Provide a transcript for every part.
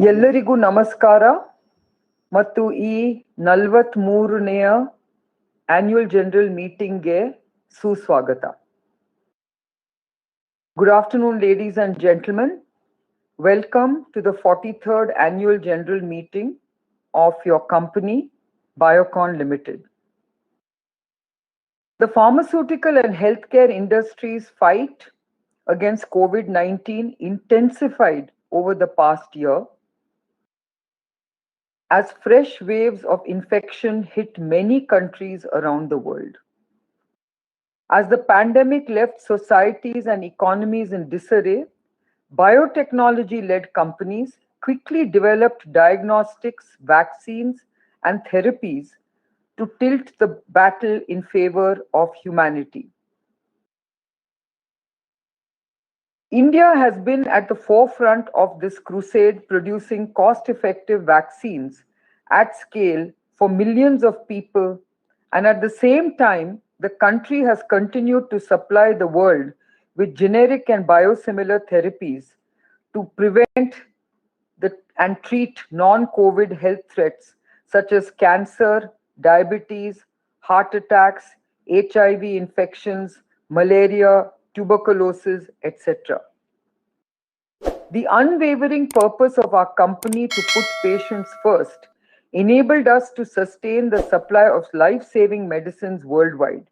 ಎಲ್ಲರಿಗೂ ನಮಸ್ಕಾರ ಮತ್ತು ಈ 43ನೇಯ ಆನ್ಯುವಲ್ ಜನರಲ್ ಮೀಟಿಂಗ್ಗೆ ಸುಸ್ವಾಗತ. Good afternoon, ladies and gentlemen. Welcome to the 43rd annual general meeting of your company, Biocon Limited. The pharmaceutical and healthcare industry's fight against COVID-19 intensified over the past year as fresh waves of infection hit many countries around the world. As the pandemic left societies and economies in disarray, biotechnology-led companies quickly developed diagnostics, vaccines, and therapies to tilt the battle in favor of humanity. India has been at the forefront of this crusade, producing cost-effective vaccines at scale for millions of people, and at the same time, the country has continued to supply the world with generic and biosimilar therapies to prevent and treat non-COVID health threats such as cancer, diabetes, heart attacks, HIV infections, malaria, tuberculosis, etc. The unwavering purpose of our company to put patients first enabled us to sustain the supply of life-saving medicines worldwide.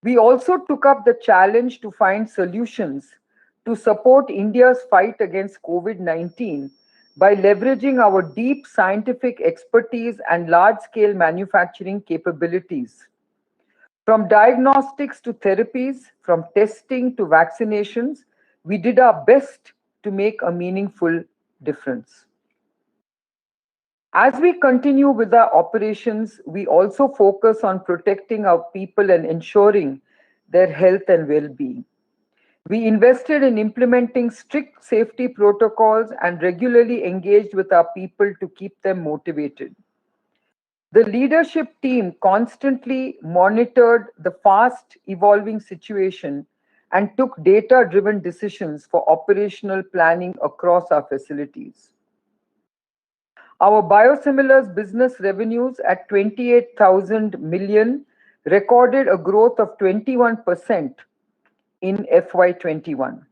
We also took up the challenge to find solutions to support India's fight against COVID-19 by leveraging our deep scientific expertise and large-scale manufacturing capabilities. From diagnostics to therapies, from testing to vaccinations, we did our best to make a meaningful difference. As we continue with our operations, we also focus on protecting our people and ensuring their health and well-being. We invested in implementing strict safety protocols and regularly engaged with our people to keep them motivated. The leadership team constantly monitored the fast evolving situation and took data-driven decisions for operational planning across our facilities. Our biosimilars business revenues at 28,000 million recorded a growth of 21% in FY21.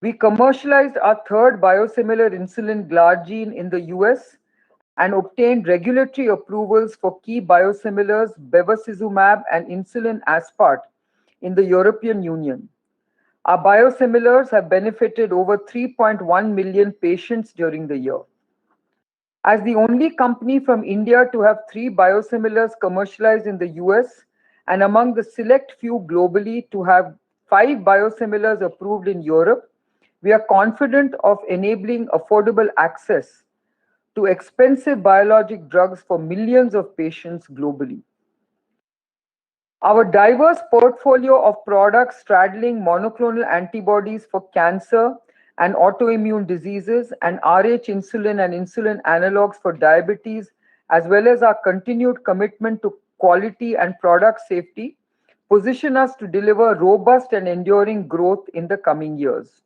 We commercialized our third biosimilar insulin Glargine in the US and obtained regulatory approvals for key biosimilars bevacizumab and insulin aspart in the European Union. Our biosimilars have benefited over 3.1 million patients during the year. As the only company from India to have 3 biosimilars commercialized in the US and among the select few globally to have 5 biosimilars approved in Europe, we are confident of enabling affordable access to expensive biologic drugs for millions of patients globally. Our diverse portfolio of products straddling monoclonal antibodies for cancer and autoimmune diseases and RH insulin and insulin analogs for diabetes, as well as our continued commitment to quality and product safety, position us to deliver robust and enduring growth in the coming years.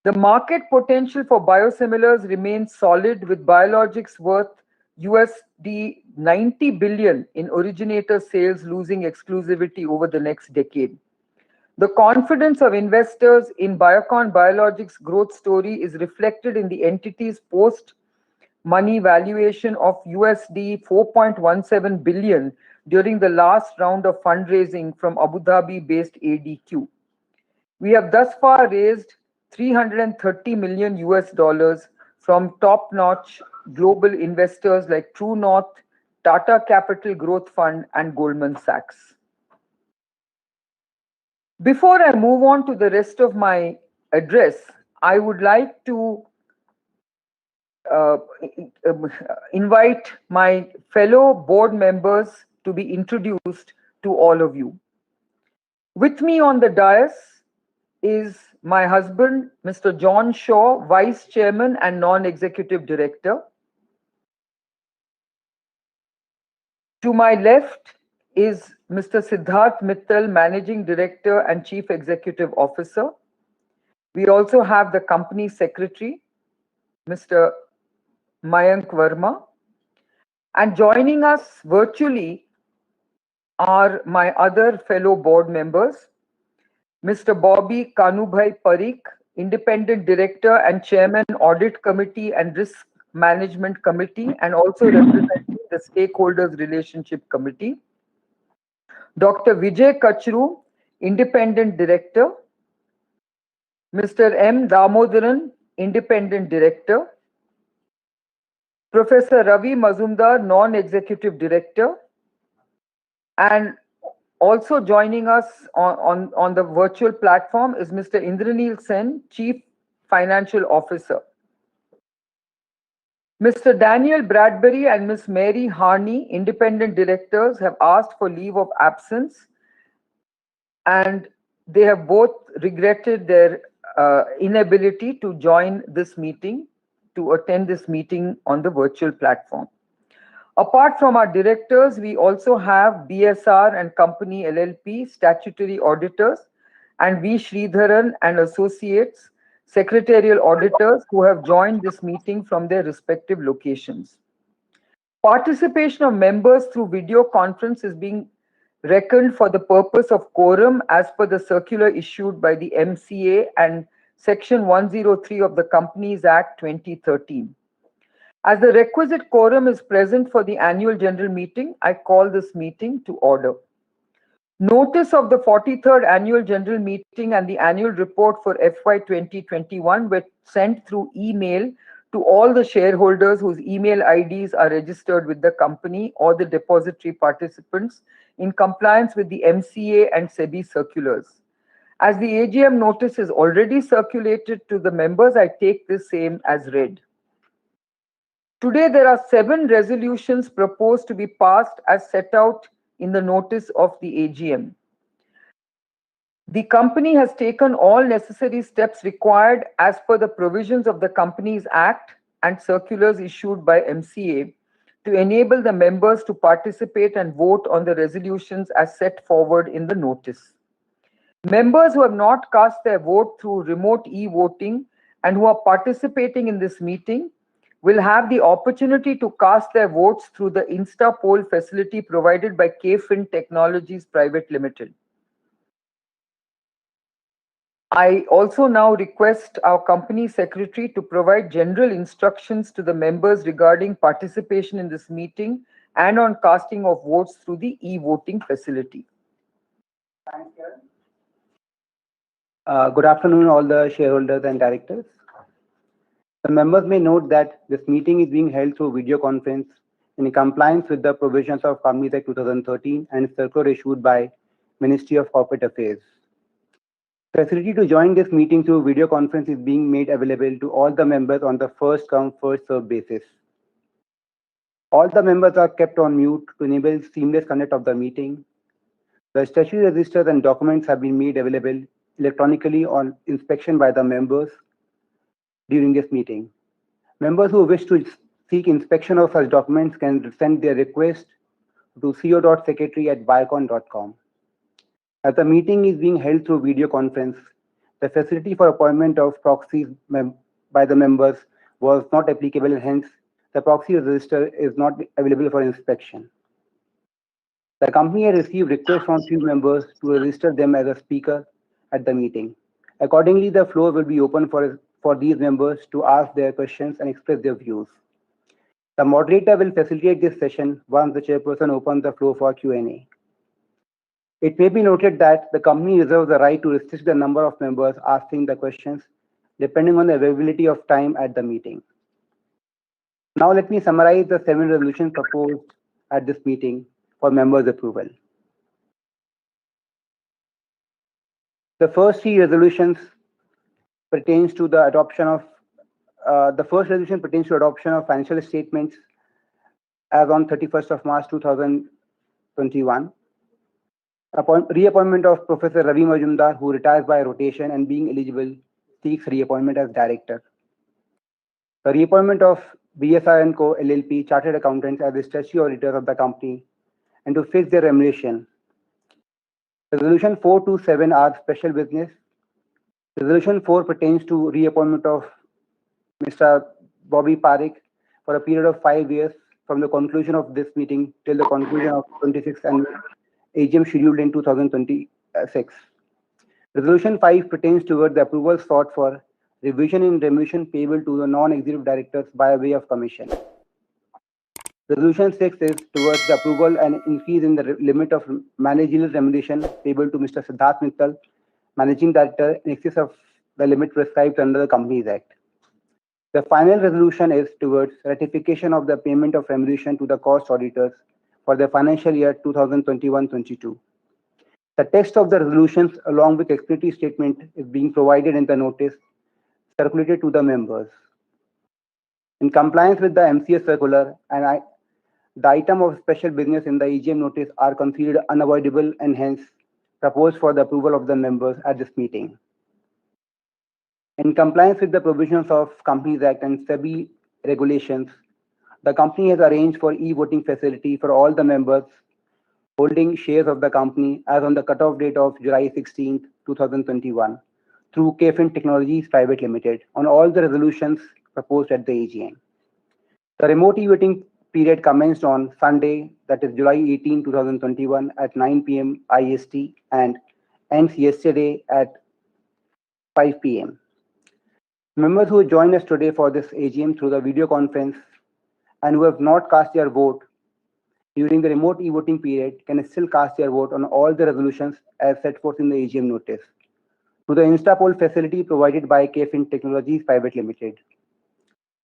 The market potential for biosimilars remains solid, with biologics worth $90 billion in originator sales losing exclusivity over the next decade. The confidence of investors in Biocon Biologics' growth story is reflected in the entity's post-money valuation of $4.17 billion during the last round of fundraising from Abu Dhabi-based ADQ. We have thus far raised $330 million from top-notch global investors like True North, Tata Capital Growth Fund, and Goldman Sachs. Before I move on to the rest of my address, I would like to invite my fellow board members to be introduced to all of you. With me on the dais is my husband, Mr. John Shaw, Vice Chairman and Non-Executive Director. To my left is Mr. Siddharth Mittal, Managing Director and Chief Executive Officer. We also have the Company Secretary, Mr. Mayank Verma. And joining us virtually are my other fellow board members, Mr. Bobby Kanubhai Parikh, Independent Director and Chairman, Audit Committee and Risk Management Committee, and also representing the Stakeholders Relationship Committee. Dr. Vijay Kachru, Independent Director. Mr. M. Damodaran, Independent Director. Professor Ravi Mazumdar, Non-Executive Director. And also joining us on the virtual platform is Mr. Indranil Sen, Chief Financial Officer. Mr. Daniel Bradbury and Ms. Mary Harney, Independent Directors, have asked for leave of absence, and they have both regretted their inability to join this meeting, to attend this meeting on the virtual platform. Apart from our directors, we also have BSR and Company LLP statutory auditors and V. Sridharan and Associates secretarial auditors who have joined this meeting from their respective locations. Participation of members through video conference is being reckoned for the purpose of quorum as per the circular issued by the MCA and Section 103 of the Companies Act 2013. As the requisite quorum is present for the annual general meeting, I call this meeting to order. Notice of the 43rd annual general meeting and the annual report for FY 2021 were sent through email to all the shareholders whose email IDs are registered with the company or the depository participants in compliance with the MCA and SEBI circulars. As the AGM notice is already circulated to the members, I take this same as read. Today, there are 7 resolutions proposed to be passed as set out in the notice of the AGM. The company has taken all necessary steps required as per the provisions of the Companies Act and circulars issued by MCA to enable the members to participate and vote on the resolutions as set forward in the notice. Members who have not cast their vote through remote e-voting and who are participating in this meeting will have the opportunity to cast their votes through the InstaPoll facility provided by KFin Technologies Private Limited. I also now request our company secretary to provide general instructions to the members regarding participation in this meeting and on casting of votes through the e-voting facility. Thanks, Kiran. Good afternoon, all the shareholders and directors. The members may note that this meeting is being held through video conference in compliance with the provisions of Companies Act 2013 and circular issued by Ministry of Corporate Affairs. Facility to join this meeting through video conference is being made available to all the members on the first come, first served basis. All the members are kept on mute to enable seamless conduct of the meeting. The statutory registers and documents have been made available electronically on inspection by the members during this meeting. Members who wish to seek inspection of such documents can send their request to co.secretary@biocon.com. As the meeting is being held through video conference, the facility for appointment of proxies by the members was not applicable, and hence the proxy register is not available for inspection. The company has received requests from few members to register them as a speaker at the meeting. Accordingly, the floor will be open for these members to ask their questions and express their views. The moderator will facilitate this session once the chairperson opens the floor for Q&A. It may be noted that the company reserves the right to restrict the number of members asking the questions depending on the availability of time at the meeting. Now let me summarize the 7 resolutions proposed at this meeting for members' approval. The first 3 resolutions pertains to the adoption of the first resolution pertains to adoption of financial statements as on 31st of March 2021. Reappointment of Professor Ravi Mazumdar, who retires by rotation and being eligible seeks reappointment as director. The reappointment of BSR & Co. LLP Chartered Accountants as the statutory auditors of the company and to fix their remuneration. Resolution 4 to 7 are special business. Resolution 4 pertains to reappointment of Mr. Bobby Parikh for a period of 5 years from the conclusion of this meeting till the conclusion of 26th annual AGM scheduled in 2026. Resolution 5 pertains towards the approval sought for revision in remuneration payable to the non-executive directors by way of commission. Resolution 6 is towards the approval and increase in the limit of managerial remuneration payable to Mr. Siddharth Mittal, Managing Director, in excess of the limit prescribed under the Companies Act. The final resolution is towards ratification of the payment of remuneration to the cost auditors for the financial year 2021-22. The text of the resolutions along with explanatory statement is being provided in the notice circulated to the members. In compliance with the MCA circular, the item of special business in the AGM notice are considered unavoidable and hence proposed for the approval of the members at this meeting. In compliance with the provisions of Companies Act and SEBI regulations, the company has arranged for e-voting facility for all the members holding shares of the company as on the cutoff date of July 16, 2021 through KFin Technologies Private Limited on all the resolutions proposed at the AGM. The remote e-voting period commenced on Sunday, that is July 18, 2021 at 9 p.m. IST and ends yesterday at 5 p.m. Members who join us today for this AGM through the video conference and who have not cast their vote during the remote e-voting period can still cast their vote on all the resolutions as set forth in the AGM notice through the InstaPoll facility provided by KFin Technologies Private Limited.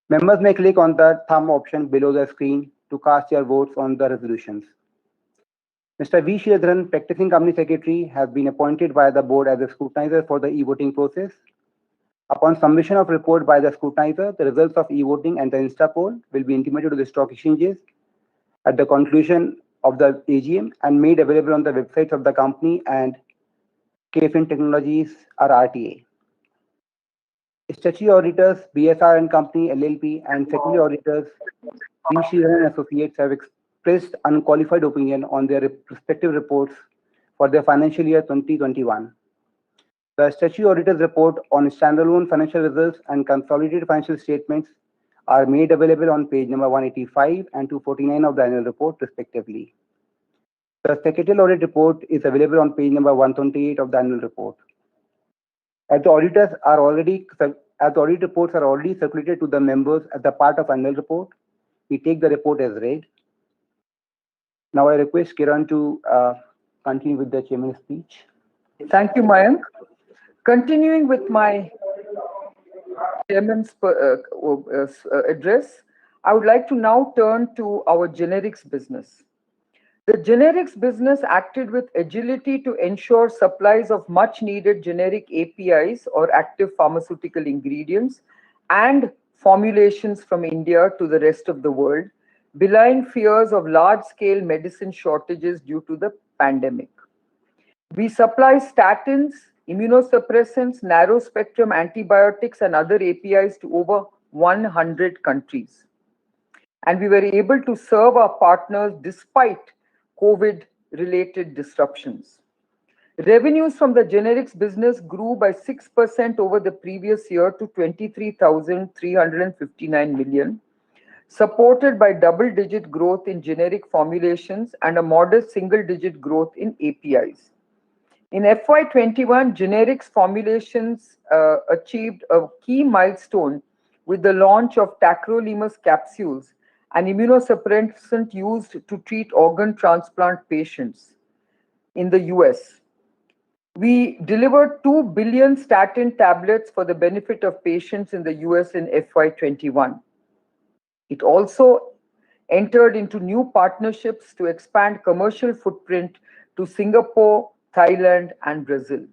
Members may click on the thumb option below the screen to cast their votes on the resolutions. Mr. V. Sridharan, Practicing Company Secretary, has been appointed by the board as a scrutinizer for the e-voting process. Upon submission of report by the scrutinizer, the results of e-voting and the InstaPoll will be intimated to the stock exchanges at the conclusion of the AGM and made available on the websites of the company and KFin Technologies RRTA. Statutory auditors, BSR and Company LLP, and secondary auditors, V. Sridharan and Associates, have expressed unqualified opinion on their respective reports for their financial year 2021. The statutory auditors' report on standalone financial results and consolidated financial statements are made available on page number 185 and 249 of the annual report, respectively. The secretarial audit report is available on page number 128 of the annual report. As the audit reports are already circulated to the members as a part of annual report, we take the report as read. Now I request Kiran to continue with the chairman's speech. Thank you, Mayank. Continuing with my chairman's address, I would like to now turn to our generics business. The generics business acted with agility to ensure supplies of much needed generic APIs or active pharmaceutical ingredients and formulations from India to the rest of the world, belying fears of large-scale medicine shortages due to the pandemic. We supply statins, immunosuppressants, narrow-spectrum antibiotics and other APIs to over 100 countries. And we were able to serve our partners despite COVID-related disruptions. Revenues from the generics business grew by 6% over the previous year to 23,359 million, supported by double-digit growth in generic formulations and a modest single-digit growth in APIs. In FY21, generics formulations achieved a key milestone with the launch of tacrolimus capsules, an immunosuppressant used to treat organ transplant patients in the US. We delivered 2 billion statin tablets for the benefit of patients in the US in FY21. It also entered into new partnerships to expand commercial footprint to Singapore, Thailand, and Brazil.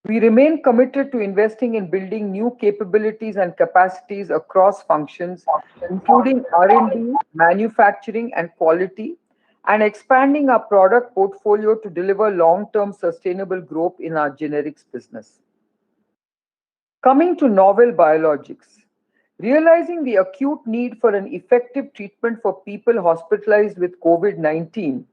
We remain committed to investing in building new capabilities and capacities across functions, including R&D, manufacturing, and quality, and expanding our product portfolio to deliver long-term sustainable growth in our generics business. Coming to novel biologics, realizing the acute need for an effective treatment for people hospitalized with COVID-19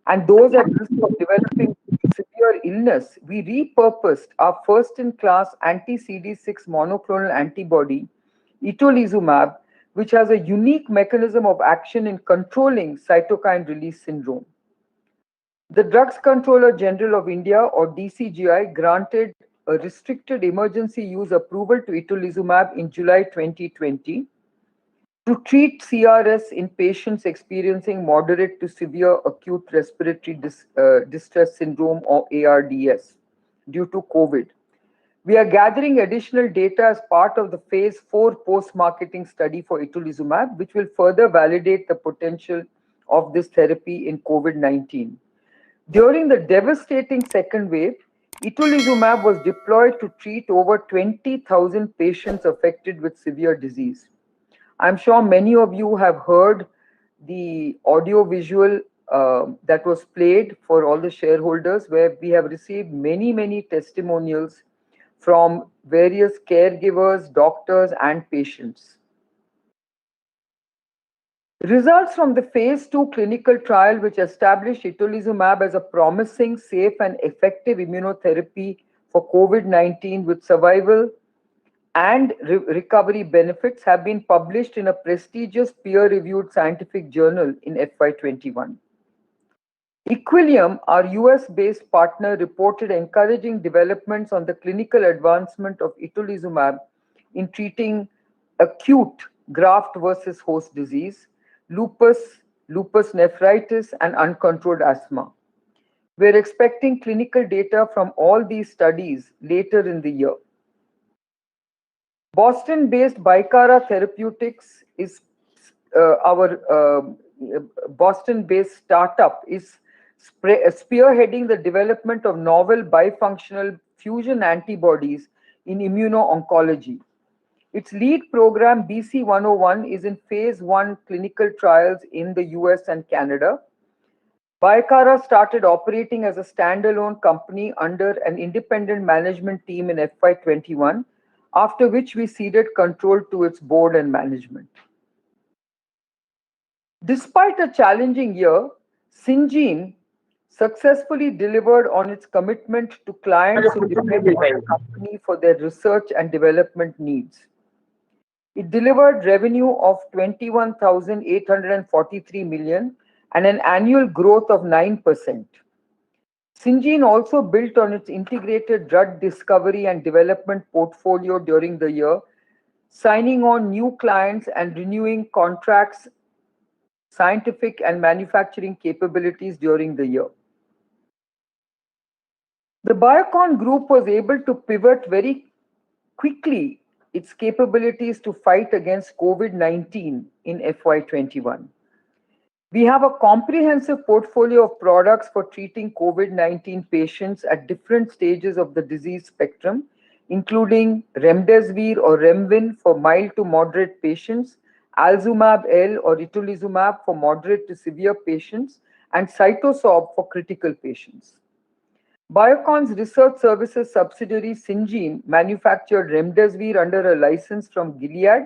and those at risk of developing severe illness, we repurposed our first-in-class anti-CD6 monoclonal antibody itolizumab, which has a unique mechanism of action in controlling cytokine release syndrome. The Drugs Controller General of India, or DCGI, granted a restricted emergency use approval to itolizumab in July 2020 to treat CRS in patients experiencing moderate to severe acute respiratory distress syndrome, or ARDS, due to COVID. We are gathering additional data as part of the phase 4 post-marketing study for itolizumab, which will further validate the potential of this therapy in COVID-19. During the devastating second wave, itolizumab was deployed to treat over 20,000 patients affected with severe disease. I'm sure many of you have heard the audio visual that was played for all the shareholders, where we have received many testimonials from various caregivers, doctors, and patients. Results from the phase 2 clinical trial, which established itolizumab as a promising, safe, and effective immunotherapy for COVID-19 with survival and recovery benefits, have been published in a prestigious peer-reviewed scientific journal in FY21. Equillium, our US-based partner, reported encouraging developments on the clinical advancement of itolizumab in treating acute graft versus host disease, lupus, lupus nephritis, and uncontrolled asthma. We're expecting clinical data from all these studies later in the year. Boston-based Bicara Therapeutics is our Boston-based startup is spearheading the development of novel bifunctional fusion antibodies in immuno-oncology. Its lead program, BC101, is in phase 1 clinical trials in the US and Canada. Bicara started operating as a standalone company under an independent management team in FY21, after which we ceded control to its board and management. Despite a challenging year, Syngene successfully delivered on its commitment to clients who depend on the company for their research and development needs. It delivered revenue of 21,843 million and an annual growth of 9%. Syngene also built on its integrated drug discovery and development portfolio during the year, signing on new clients and renewing contracts, scientific and manufacturing capabilities during the year. The Biocon Group was able to pivot very quickly its capabilities to fight against COVID-19 in FY21. We have a comprehensive portfolio of products for treating COVID-19 patients at different stages of the disease spectrum, including Remdesivir or Remvin for mild to moderate patients, Alzumab-L or itolizumab for moderate to severe patients, and Cytosorb for critical patients. Biocon's research services subsidiary Syngene manufactured Remdesivir under a license from Gilead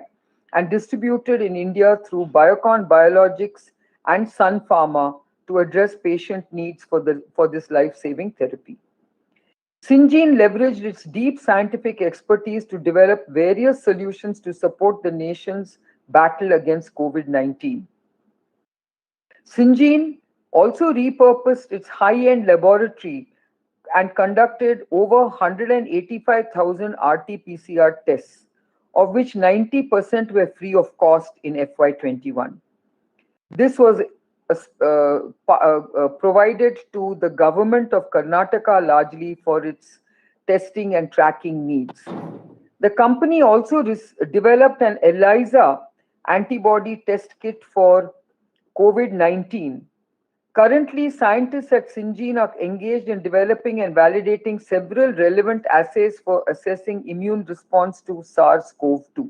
and distributed in India through Biocon Biologics and Sun Pharma to address patient needs for this life-saving therapy. Syngene leveraged its deep scientific expertise to develop various solutions to support the nation's battle against COVID-19. Syngene also repurposed its high-end laboratory and conducted over 185,000 RT-PCR tests, of which 90% were free of cost in FY21. This was provided to the government of Karnataka largely for its testing and tracking needs. The company also developed an ELISA antibody test kit for COVID-19. Currently, scientists at Syngene are engaged in developing and validating several relevant assays for assessing immune response to SARS-CoV-2.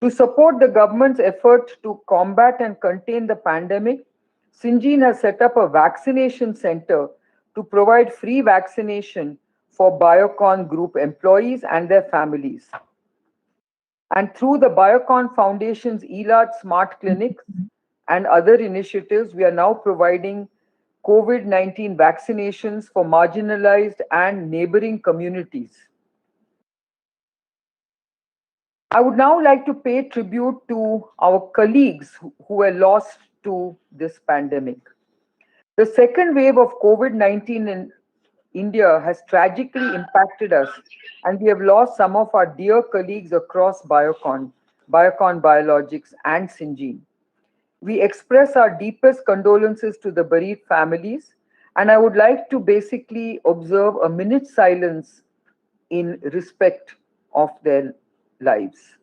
To support the government's effort to combat and contain the pandemic, Syngene has set up a vaccination center to provide free vaccination for Biocon Group employees and their families. And through the Biocon Foundation's ELAD Smart Clinics and other initiatives, we are now providing COVID-19 vaccinations for marginalized and neighboring communities. I would now like to pay tribute to our colleagues who were lost to this pandemic. The second wave of COVID-19 in India has tragically impacted us, and we have lost some of our dear colleagues across Biocon Biologics, and Syngene. We express our deepest condolences to the bereaved families, and I would like to basically observe a minute's silence in respect of their lives.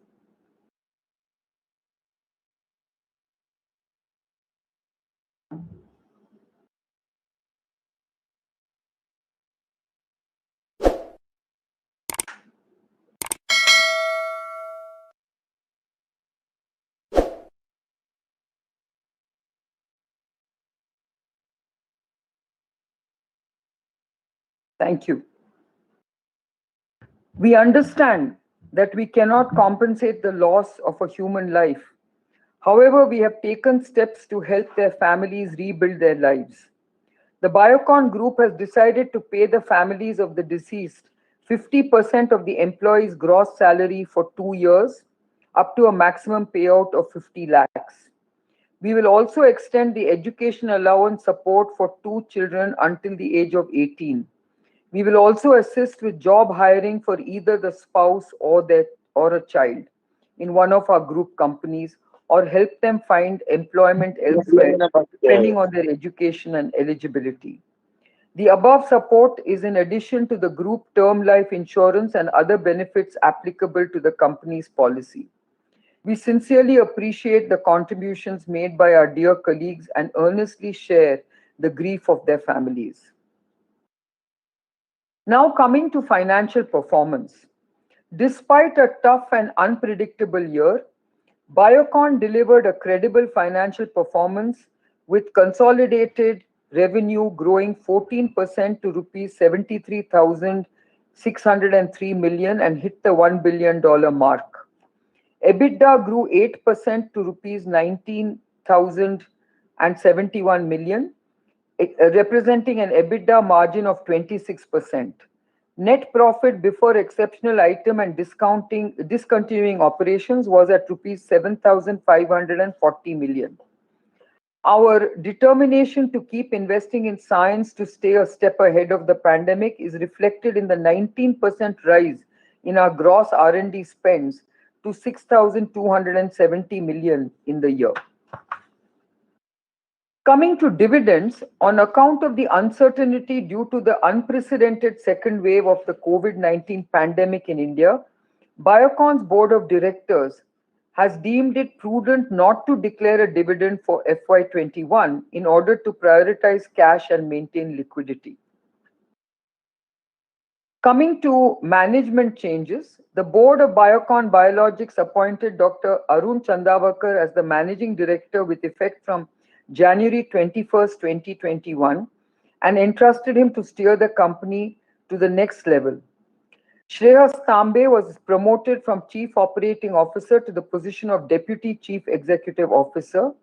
Thank you. We understand that we cannot compensate the loss of a human life. However, we have taken steps to help their families rebuild their lives. The Biocon Group has decided to pay the families of the deceased 50% of the employee's gross salary for 2 years, up to a maximum payout of 50 lakhs. We will also extend the education allowance support for 2 children until the age of 18. We will also assist with job hiring for either the spouse or a child in one of our group companies, or help them find employment elsewhere depending on their education and eligibility. The above support is in addition to the group term life insurance and other benefits applicable to the company's policy. We sincerely appreciate the contributions made by our dear colleagues and earnestly share the grief of their families. Now coming to financial performance. Despite a tough and unpredictable year, Biocon delivered a credible financial performance with consolidated revenue growing 14% to rupees 73,603 million and hit the $1 billion mark. EBITDA grew 8% to rupees 19,071 million, representing an EBITDA margin of 26%. Net profit before exceptional item and discontinuing operations was at rupees 7,540 million. Our determination to keep investing in science to stay a step ahead of the pandemic is reflected in the 19% rise in our gross R&D spends to 6,270 million in the year. Coming to dividends, on account of the uncertainty due to the unprecedented second wave of the COVID-19 pandemic in India, Biocon's board of directors has deemed it prudent not to declare a dividend for FY21 in order to prioritize cash and maintain liquidity. Coming to management changes, the board of Biocon Biologics appointed Dr. Arun Chandavakar as the managing director with effect from January 21st, 2021, and entrusted him to steer the company to the next level. Shreyas Tambe was promoted from Chief Operating Officer to the position of Deputy Chief Executive Officer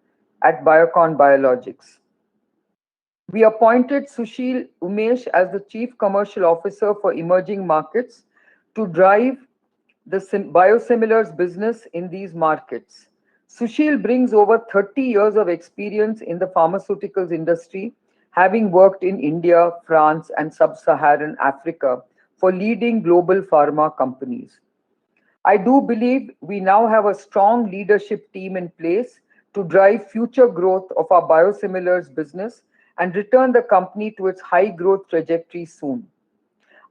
at Biocon Biologics. We appointed Sushil Umesh as the Chief Commercial Officer for Emerging Markets to drive the biosimilars business in these markets. Sushil brings over 30 years of experience in the pharmaceuticals industry, having worked in India, France, and Sub-Saharan Africa for leading global pharma companies. I do believe we now have a strong leadership team in place to drive future growth of our biosimilars business and return the company to its high growth trajectory soon.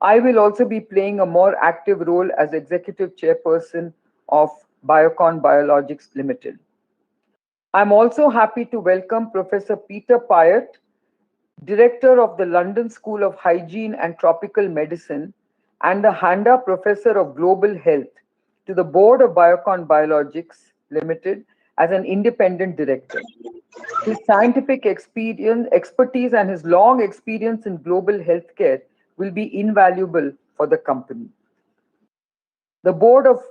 I will also be playing a more active role as Executive Chairperson of Biocon Biologics Limited. I'm also happy to welcome Professor Peter Pyatt, Director of the London School of Hygiene and Tropical Medicine and the Handa Professor of Global Health, to the board of Biocon Biologics Limited as an independent director. His scientific expertise and his long experience in global healthcare will be invaluable for the company. The board of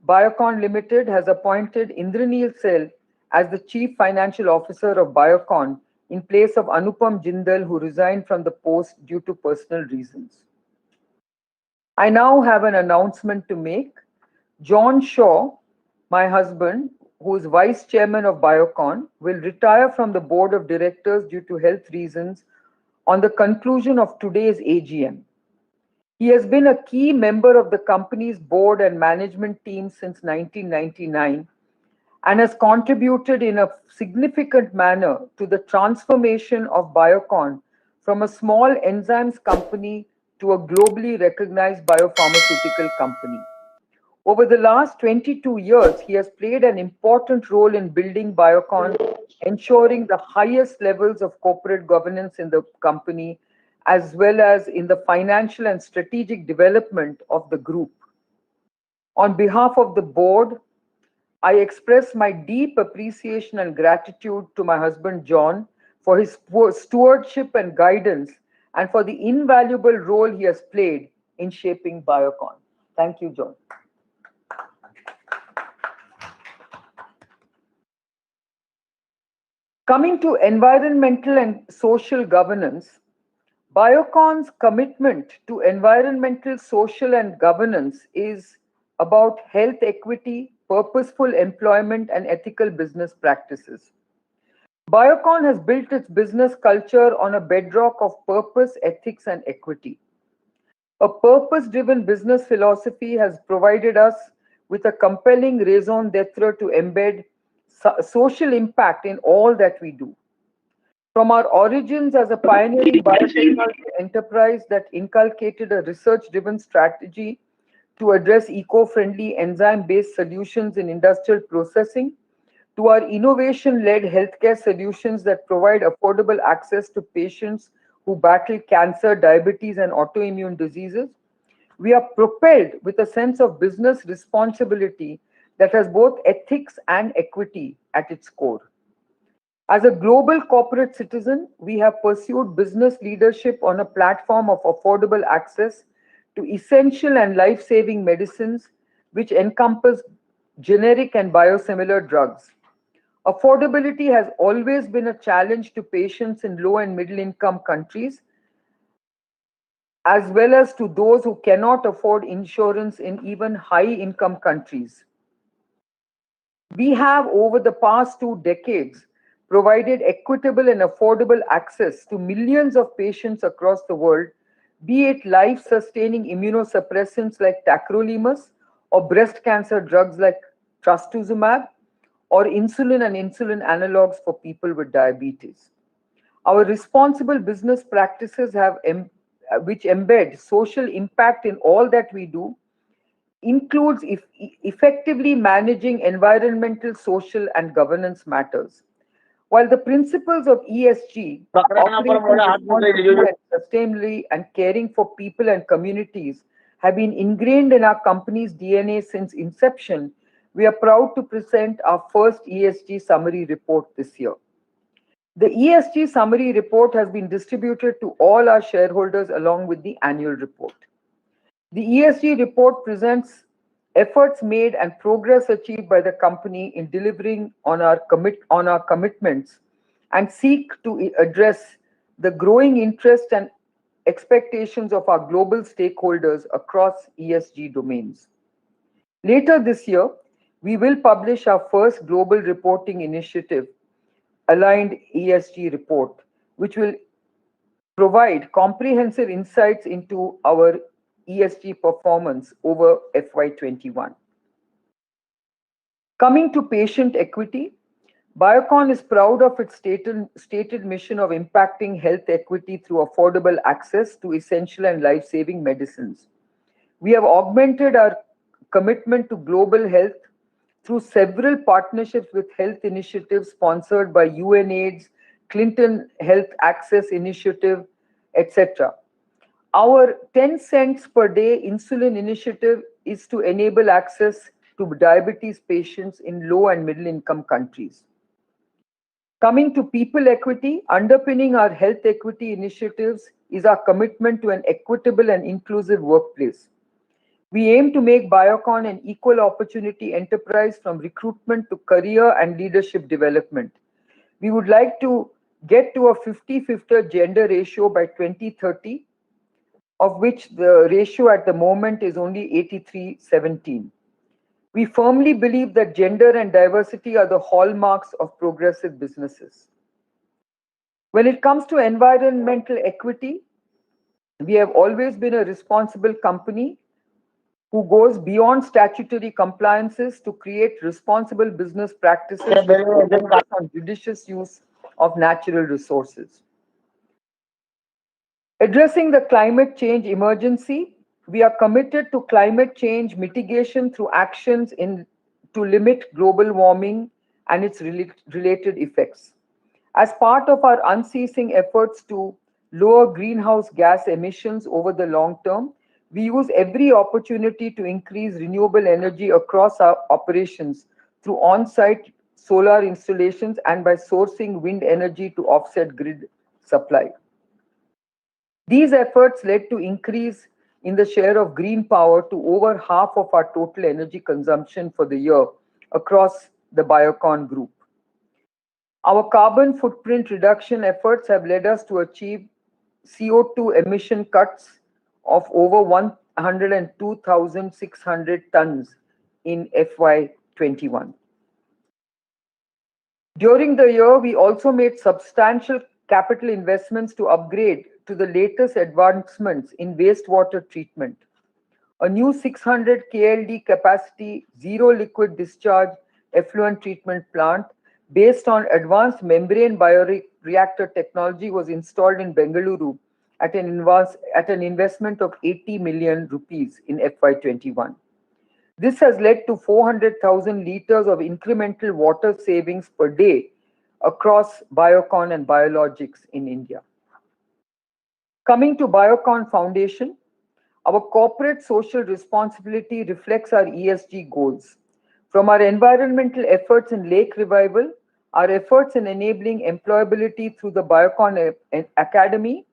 Biocon Limited has appointed Indraneel Sel as the Chief Financial Officer of Biocon in place of Anupam Jindal, who resigned from the post due to personal reasons. I now have an announcement to make. John Shaw, my husband, who is vice chairman of Biocon, will retire from the board of directors due to health reasons on the conclusion of today's AGM. He has been a key member of the company's board and management team since 1999 and has contributed in a significant manner to the transformation of Biocon from a small enzymes company to a globally recognized biopharmaceutical company. Over the last 22 years, he has played an important role in building Biocon, ensuring the highest levels of corporate governance in the company, as well as in the financial and strategic development of the group. On behalf of the board, I express my deep appreciation and gratitude to my husband John for his stewardship and guidance and for the invaluable role he has played in shaping Biocon. Thank you, John. Coming to environmental and social governance, Biocon's commitment to environmental, social, and governance is about health equity, purposeful employment, and ethical business practices. Biocon has built its business culture on a bedrock of purpose, ethics, and equity. A purpose-driven business philosophy has provided us with a compelling raison d'etre to embed social impact in all that we do. From our origins as a pioneering biotechnology enterprise that inculcated a research-driven strategy to address eco-friendly enzyme-based solutions in industrial processing, to our innovation-led healthcare solutions that provide affordable access to patients who battle cancer, diabetes, and autoimmune diseases, we are propelled with a sense of business responsibility that has both ethics and equity at its core. As a global corporate citizen, we have pursued business leadership on a platform of affordable access to essential and life-saving medicines, which encompass generic and biosimilar drugs. Affordability has always been a challenge to patients in low and middle income countries, as well as to those who cannot afford insurance in even high income countries. We have, over the past 2 decades, provided equitable and affordable access to millions of patients across the world, be it life-sustaining immunosuppressants like tacrolimus or breast cancer drugs like trastuzumab, or insulin and insulin analogs for people with diabetes. Our responsible business practices which embed social impact in all that we do, includes effectively managing environmental, social, and governance matters. While the principles of ESG, sustainably and caring for people and communities, have been ingrained in our company's DNA since inception, we are proud to present our first ESG summary report this year. The ESG summary report has been distributed to all our shareholders along with the annual report. The ESG report presents efforts made and progress achieved by the company in delivering on our commitments and seek to address the growing interest and expectations of our global stakeholders across ESG domains. Later this year, we will publish our first global reporting initiative aligned ESG report, which will provide comprehensive insights into our ESG performance over FY21. Coming to patient equity, Biocon is proud of its stated mission of impacting health equity through affordable access to essential and life-saving medicines. We have augmented our commitment to global health through several partnerships with health initiatives sponsored by UNAIDS, Clinton Health Access Initiative, etc. Our 10 cents per day insulin initiative is to enable access to diabetes patients in low and middle income countries. Coming to people equity, underpinning our health equity initiatives is our commitment to an equitable and inclusive workplace. We aim to make Biocon an equal opportunity enterprise from recruitment to career and leadership development. We would like to get to a 50-50 gender ratio by 2030, of which the ratio at the moment is only 83-17. We firmly believe that gender and diversity are the hallmarks of progressive businesses. When it comes to environmental equity, we have always been a responsible company who goes beyond statutory compliances to create responsible business practices on judicious use of natural resources. Addressing the climate change emergency, we are committed to climate change mitigation through actions to limit global warming and its related effects. As part of our unceasing efforts to lower greenhouse gas emissions over the long term, we use every opportunity to increase renewable energy across our operations through on-site solar installations and by sourcing wind energy to offset grid supply. These efforts led to increase in the share of green power to over half of our total energy consumption for the year across the Biocon group. Our carbon footprint reduction efforts have led us to achieve CO2 emission cuts of over 102,600 tons in FY21. During the year, we also made substantial capital investments to upgrade to the latest advancements in wastewater treatment. A new 600 KLD capacity zero liquid discharge effluent treatment plant based on advanced membrane bioreactor technology was installed in Bengaluru at an investment of 80 million rupees in FY21. This has led to 400,000 liters of incremental water savings per day across Biocon and biologics in India. Coming to Biocon Foundation, our corporate social responsibility reflects our ESG goals. From our environmental efforts in lake revival, our efforts in enabling employability through the Biocon Academy,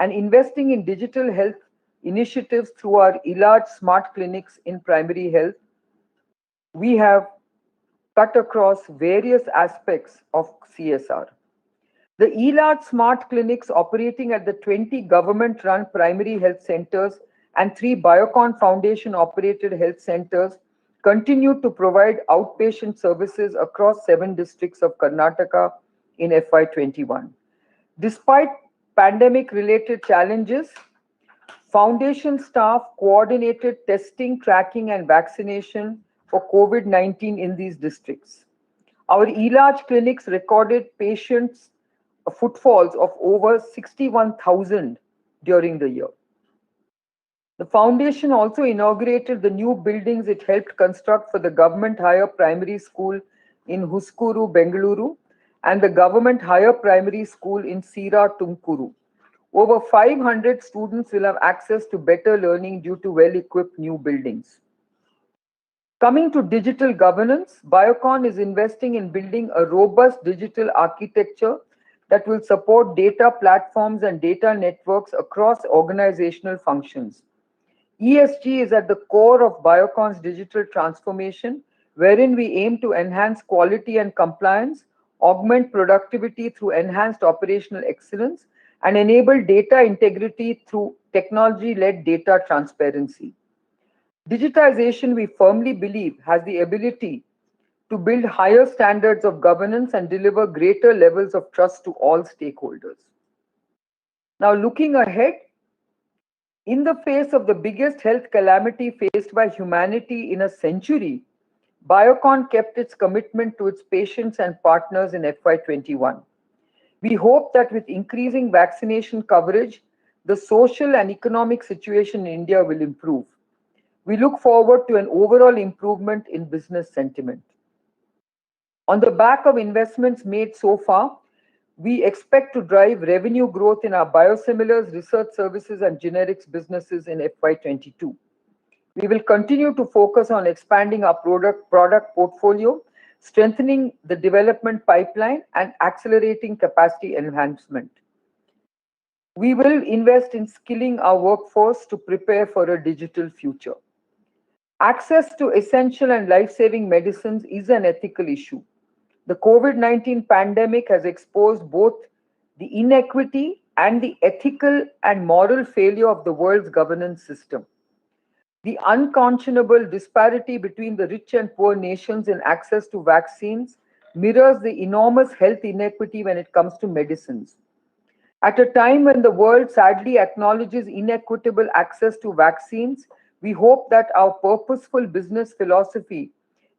and investing in digital health initiatives through our Ilaj Smart Clinics in primary health, we have cut across various aspects of CSR. The Ilaj Smart Clinics operating at the 20 government-run primary health centers and 3 Biocon Foundation-operated health centers continue to provide outpatient services across 7 districts of Karnataka in FY21. Despite pandemic-related challenges, Foundation staff coordinated testing, tracking, and vaccination for COVID-19 in these districts. Our Ilaj clinics recorded patients' footfalls of over 61,000 during the year. The foundation also inaugurated the new buildings it helped construct for the Government Higher Primary School in Huskuru, Bengaluru, and the Government Higher Primary School in Sira, Tumkuru. Over 500 students will have access to better learning due to well-equipped new buildings. Coming to digital governance, Biocon is investing in building a robust digital architecture that will support data platforms and data networks across organizational functions. ESG is at the core of Biocon's digital transformation, wherein we aim to enhance quality and compliance, augment productivity through enhanced operational excellence, and enable data integrity through technology-led data transparency. Digitization, we firmly believe, has the ability to build higher standards of governance and deliver greater levels of trust to all stakeholders. Now, looking ahead, in the face of the biggest health calamity faced by humanity in a century, Biocon kept its commitment to its patients and partners in FY21. We hope that with increasing vaccination coverage, the social and economic situation in India will improve. We look forward to an overall improvement in business sentiment. On the back of investments made so far, we expect to drive revenue growth in our biosimilars, research services, and generics businesses in FY22. We will continue to focus on expanding our product portfolio, strengthening the development pipeline, and accelerating capacity enhancement. We will invest in skilling our workforce to prepare for a digital future. Access to essential and life-saving medicines is an ethical issue. The COVID-19 pandemic has exposed both the inequity and the ethical and moral failure of the world's governance system. The unconscionable disparity between the rich and poor nations in access to vaccines mirrors the enormous health inequity when it comes to medicines. At a time when the world sadly acknowledges inequitable access to vaccines, we hope that our purposeful business philosophy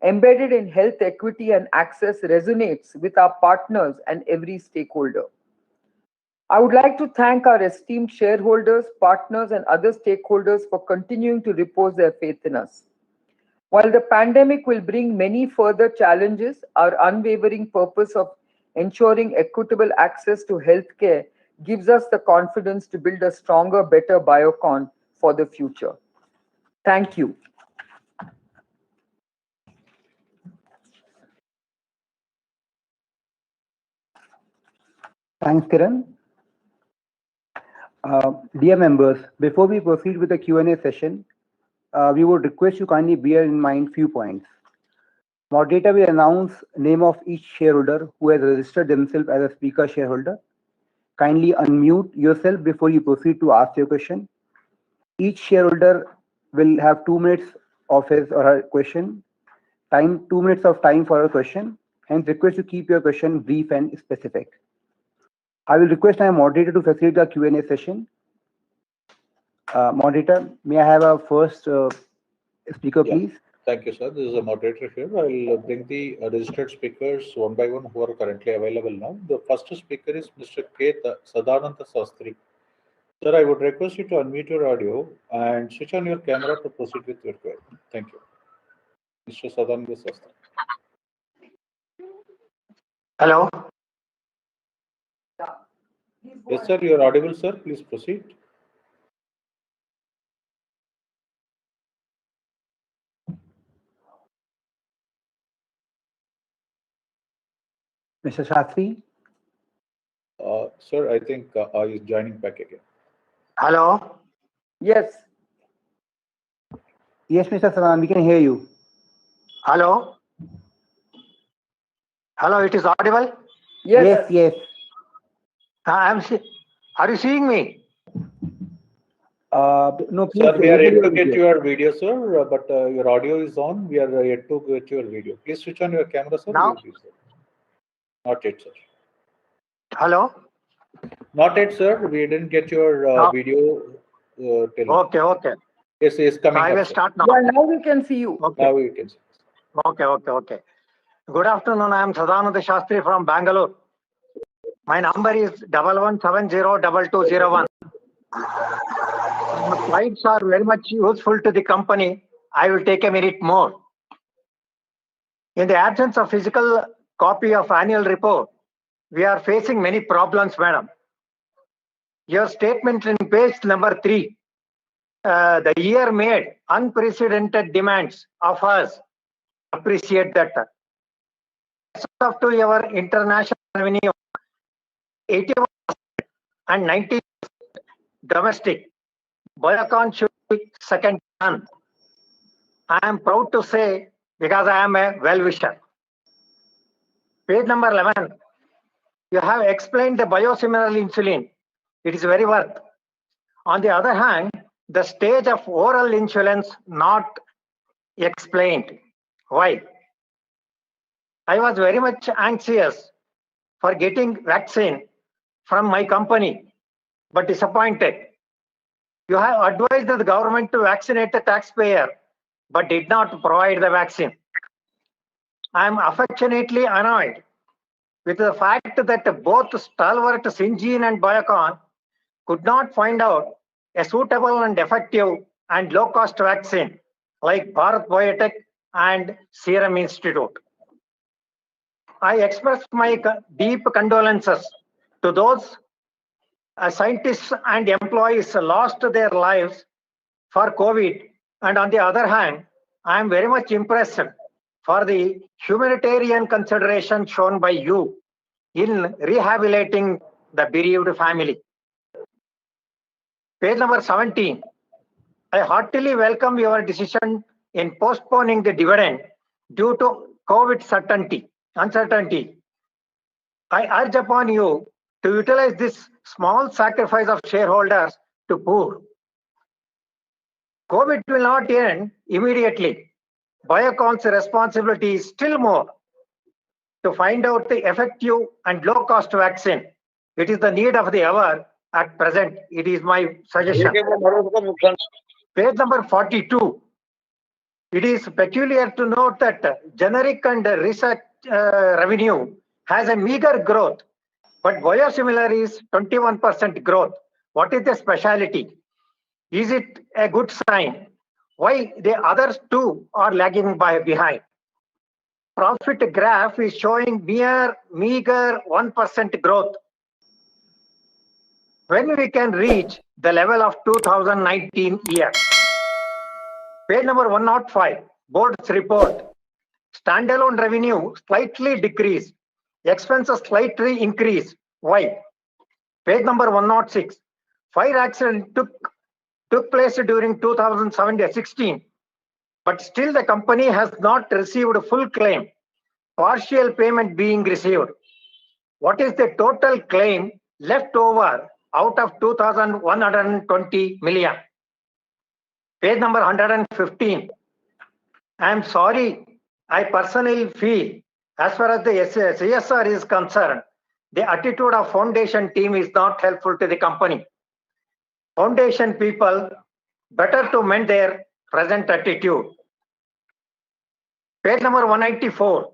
embedded in health equity and access resonates with our partners and every stakeholder. I would like to thank our esteemed shareholders, partners, and other stakeholders for continuing to repose their faith in us. While the pandemic will bring many further challenges, our unwavering purpose of ensuring equitable access to healthcare gives us the confidence to build a stronger, better Biocon for the future. Thank you. Thanks, Kiran. Dear members, before we proceed with the Q&A session, we would request you kindly bear in mind few points. Moderator will announce name of each shareholder who has registered themselves as a speaker shareholder. Kindly unmute yourself before you proceed to ask your question. Each shareholder will have 2 minutes of his or her question. 2 minutes of time for a question. Hence, request to keep your question brief and specific. I will request my moderator to facilitate the Q&A session. Moderator, may I have our first speaker, please? Thank you, sir. This is a moderator here. I'll bring the registered speakers one by one who are currently available now. The first speaker is Mr. K. Sadananda Sastry. Sir, I would request you to unmute your audio and switch on your camera to proceed with your query. Thank you. Mr. Sadananda Sastry. Hello. Yes, sir, you are audible, sir. Please proceed. Mr. Shastri? Sir, I think he's joining back again. Hello. Yes. Yes, Mr. Sadan, we can hear you. Hello. Hello. It is audible. Yes. Yes. Are you seeing me? No, please. Sir, we are yet to get your video, sir, but your audio is on. We are yet to get your video. Please switch on your camera, sir. Now? Not yet, sir. Hello. Not yet, sir. We didn't get your video till now. Okay. Yes, it's coming. I will start now. Yeah, now we can see you. Okay. Now we can see. Okay. Good afternoon. I am Sadananda Shastri from Bangalore. My number is 11702201. The slides are very much useful to the company. I will take a minute more. In the absence of physical copy of annual report, we are facing many problems, madam. Your statement in page number 3, the year made unprecedented demands of us. Appreciate that. As of to your international revenue, 81% and 90% domestic. Biocon should be second to none. I am proud to say because I am a well-wisher. Page number 11. You have explained the biosimilar insulin. It is very worth. On the other hand, the stage of oral insulins not explained. Why? I was very much anxious for getting vaccine from my company, but disappointed. You have advised the government to vaccinate the taxpayer, but did not provide the vaccine. I am affectionately annoyed with the fact that both stalwart Syngene and Biocon could not find out a suitable and effective and low-cost vaccine like Bharat Biotech and Serum Institute. I express my deep condolences to those scientists and employees lost their lives for COVID. And on the other hand, I am very much impressed for the humanitarian consideration shown by you in rehabilitating the bereaved family. Page number 17. I heartily welcome your decision in postponing the dividend due to COVID uncertainty. I urge upon you to utilize this small sacrifice of shareholders to poor. COVID will not end immediately. Biocon's responsibility is still more to find out the effective and low-cost vaccine. It is the need of the hour at present. It is my suggestion. Page number 42. It is peculiar to note that generic and research revenue has a meager growth, but biosimilar is 21% growth. What is the speciality? Is it a good sign? Why the others too are lagging behind? Profit graph is showing meager 1% growth. When we can reach the level of 2019 year? Page number 105, board's report. Standalone revenue slightly decreased. Expenses slightly increased. Why? Page number 106. Fire accident took place during 2016, but still the company has not received a full claim, partial payment being received. What is the total claim left over out of 2,120 million? Page number 115. I am sorry, I personally feel, as far as the CSR is concerned, the attitude of foundation team is not helpful to the company. Foundation people, better to mend their present attitude. Page number 194.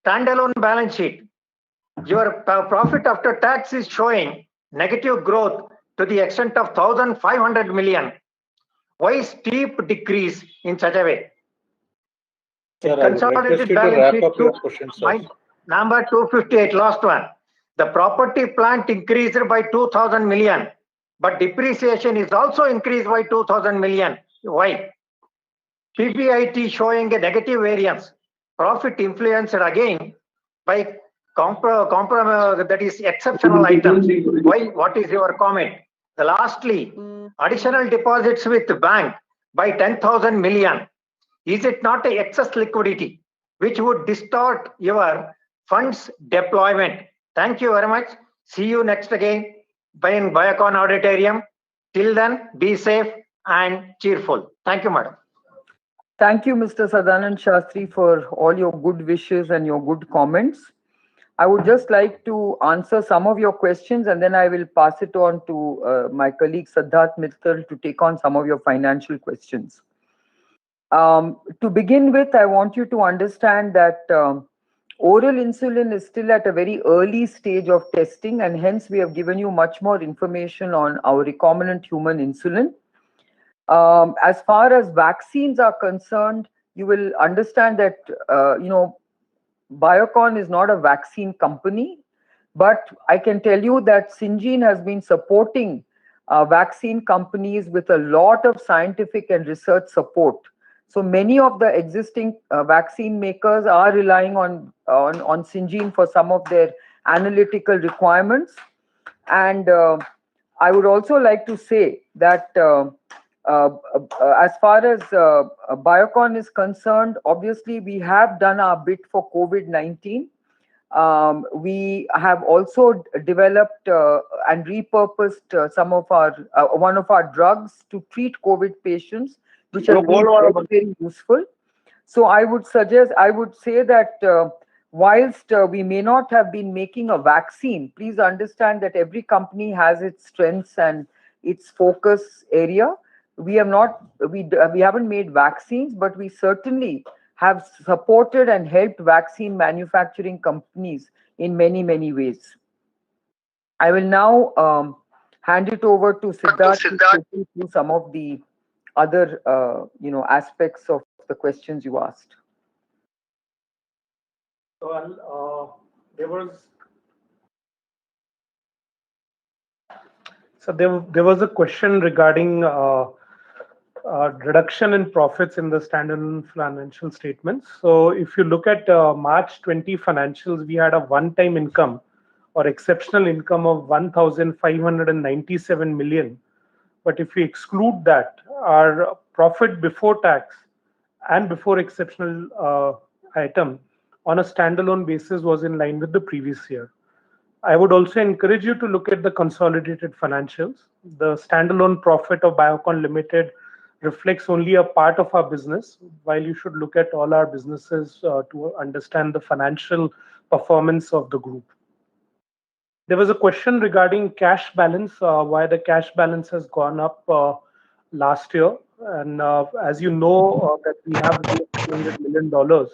Standalone balance sheet. Your profit after tax is showing negative growth to the extent of 1,500 million. Why steep decrease in such a way? Sir, I would request you to wrap up your questions, sir. Number 258, last one. The property plant increased by 2,000 million, but depreciation is also increased by 2,000 million. Why? PBIT showing a negative variance. Profit influenced again by that is exceptional items. Why? What is your comment? Lastly, additional deposits with the bank by 10,000 million. Is it not an excess liquidity which would distort your funds deployment? Thank you very much. See you next again in Biocon Auditorium. Till then, be safe and cheerful. Thank you, madam. Thank you, Mr. Sadanand Shastri, for all your good wishes and your good comments. I would just like to answer some of your questions, and then I will pass it on to my colleague Siddharth Mittal to take on some of your financial questions. To begin with, I want you to understand that oral insulin is still at a very early stage of testing, and hence we have given you much more information on our recombinant human insulin. As far as vaccines are concerned, you will understand that, Biocon is not a vaccine company, but I can tell you that Syngene has been supporting vaccine companies with a lot of scientific and research support. So many of the existing vaccine makers are relying on Syngene for some of their analytical requirements. And I would also like to say that as far as Biocon is concerned, obviously we have done our bit for COVID-19. We have also developed and repurposed some of our one of our drugs to treat COVID patients, which has been very, very useful. So I would say that whilst we may not have been making a vaccine, please understand that every company has its strengths and its focus area. We haven't made vaccines, but we certainly have supported and helped vaccine manufacturing companies in many, many ways. I will now hand it over to Siddharth to take you through some of the other aspects of the questions you asked. So there was a question regarding reduction in profits in the standalone financial statements. So if you look at March 20 financials, we had a one-time income or exceptional income of 1,597 million. But if we exclude that, our profit before tax and before exceptional item on a standalone basis was in line with the previous year. I would also encourage you to look at the consolidated financials. The standalone profit of Biocon Limited reflects only a part of our business, while you should look at all our businesses to understand the financial performance of the group. There was a question regarding cash balance, why the cash balance has gone up last year. And as you know, that we have raised $200 million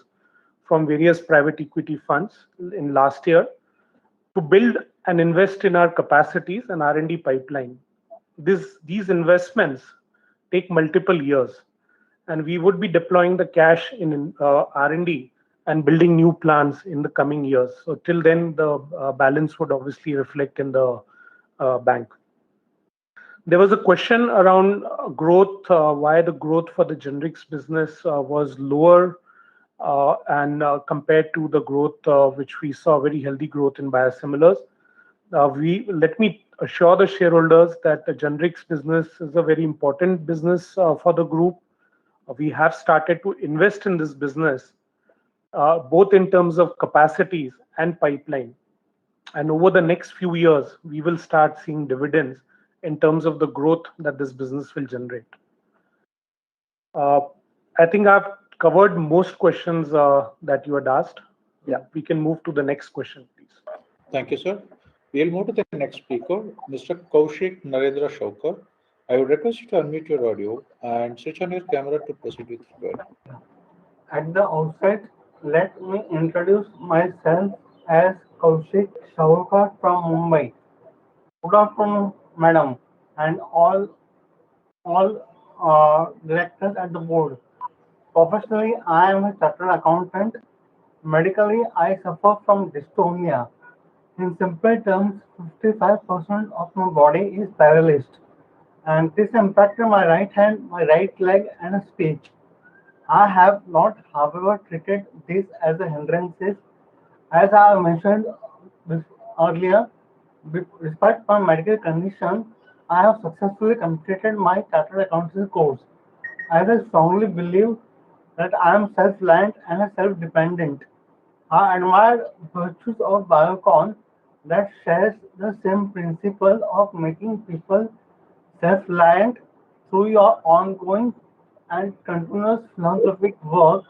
from various private equity funds in last year to build and invest in our capacities and R&D pipeline. These investments take multiple years, and we would be deploying the cash in R&D and building new plants in the coming years. So till then, the balance would obviously reflect in the bank. There was a question around growth, why the growth for the generics business was lower and compared to the growth which we saw very healthy growth in biosimilars. Let me assure the shareholders that the generics business is a very important business for the group. We have started to invest in this business, both in terms of capacities and pipeline. And over the next few years, we will start seeing dividends in terms of the growth that this business will generate. I think I've covered most questions that you had asked. Yeah. We can move to the next question, please. Thank you, sir. We'll move to the next speaker, Mr. Kaushik Narendra Shaukar. I would request you to unmute your audio and switch on your camera to proceed with your query. At the outset, let me introduce myself as Kaushik Shaukar from Mumbai. Good afternoon, madam, and all directors at the board. Professionally, I am a chartered accountant. Medically, I suffer from dystonia. In simple terms, 55% of my body is paralyzed, and this impacted my right hand, my right leg, and speech. I have not, however, treated this as a hindrance. As I mentioned earlier, despite my medical condition, I have successfully completed my chartered accountancy course. As I strongly believe that I am self-reliant and self-dependent. I admire virtues of Biocon that shares the same principle of making people self-reliant. Through your ongoing and continuous philanthropic work,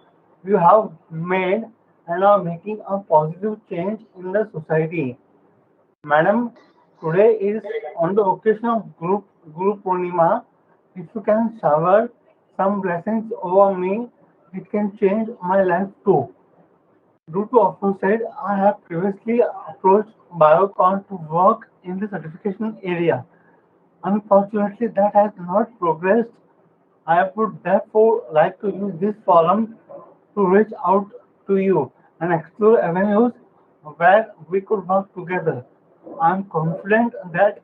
you have made and are making a positive change in the society. Madam, today is on the occasion of Guru Purnima. If you can shower some blessings over me, it can change my life too. Due to aforesaid, I have previously approached Biocon to work in the certification area. Unfortunately, that has not progressed. I would therefore like to use this forum to reach out to you and explore avenues where we could work together. I'm confident that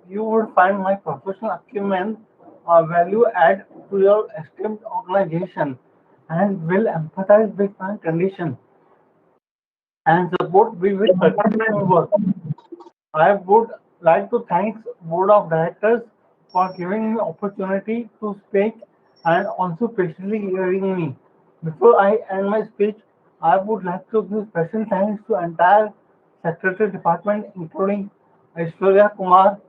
you would find my professional acumen a value add to your esteemed organization and will empathize with my condition and support me with particular work. I would like to thank Board of Directors for giving me opportunity to speak and also patiently hearing me. Before I end my speech, I would like to give special thanks to entire Secretary Department, including Aishwarya Kumar.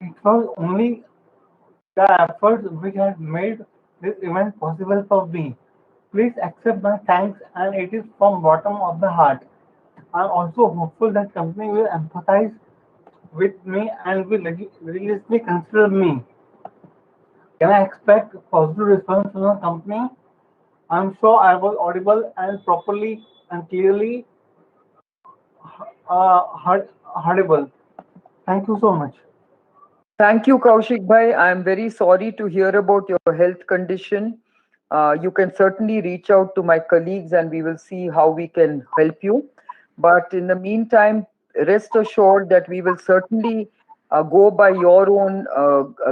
It was only the efforts which had made this event possible for me. Please accept my thanks, and it is from bottom of the heart. I'm also hopeful that company will empathize with me and will religiously consider me. Can I expect positive response from the company? I'm sure I was audible and properly and clearly audible. Thank you so much. Thank you, Kaushik Bhai. I am very sorry to hear about your health condition. You can certainly reach out to my colleagues and we will see how we can help you. But in the meantime, rest assured that we will certainly go by your own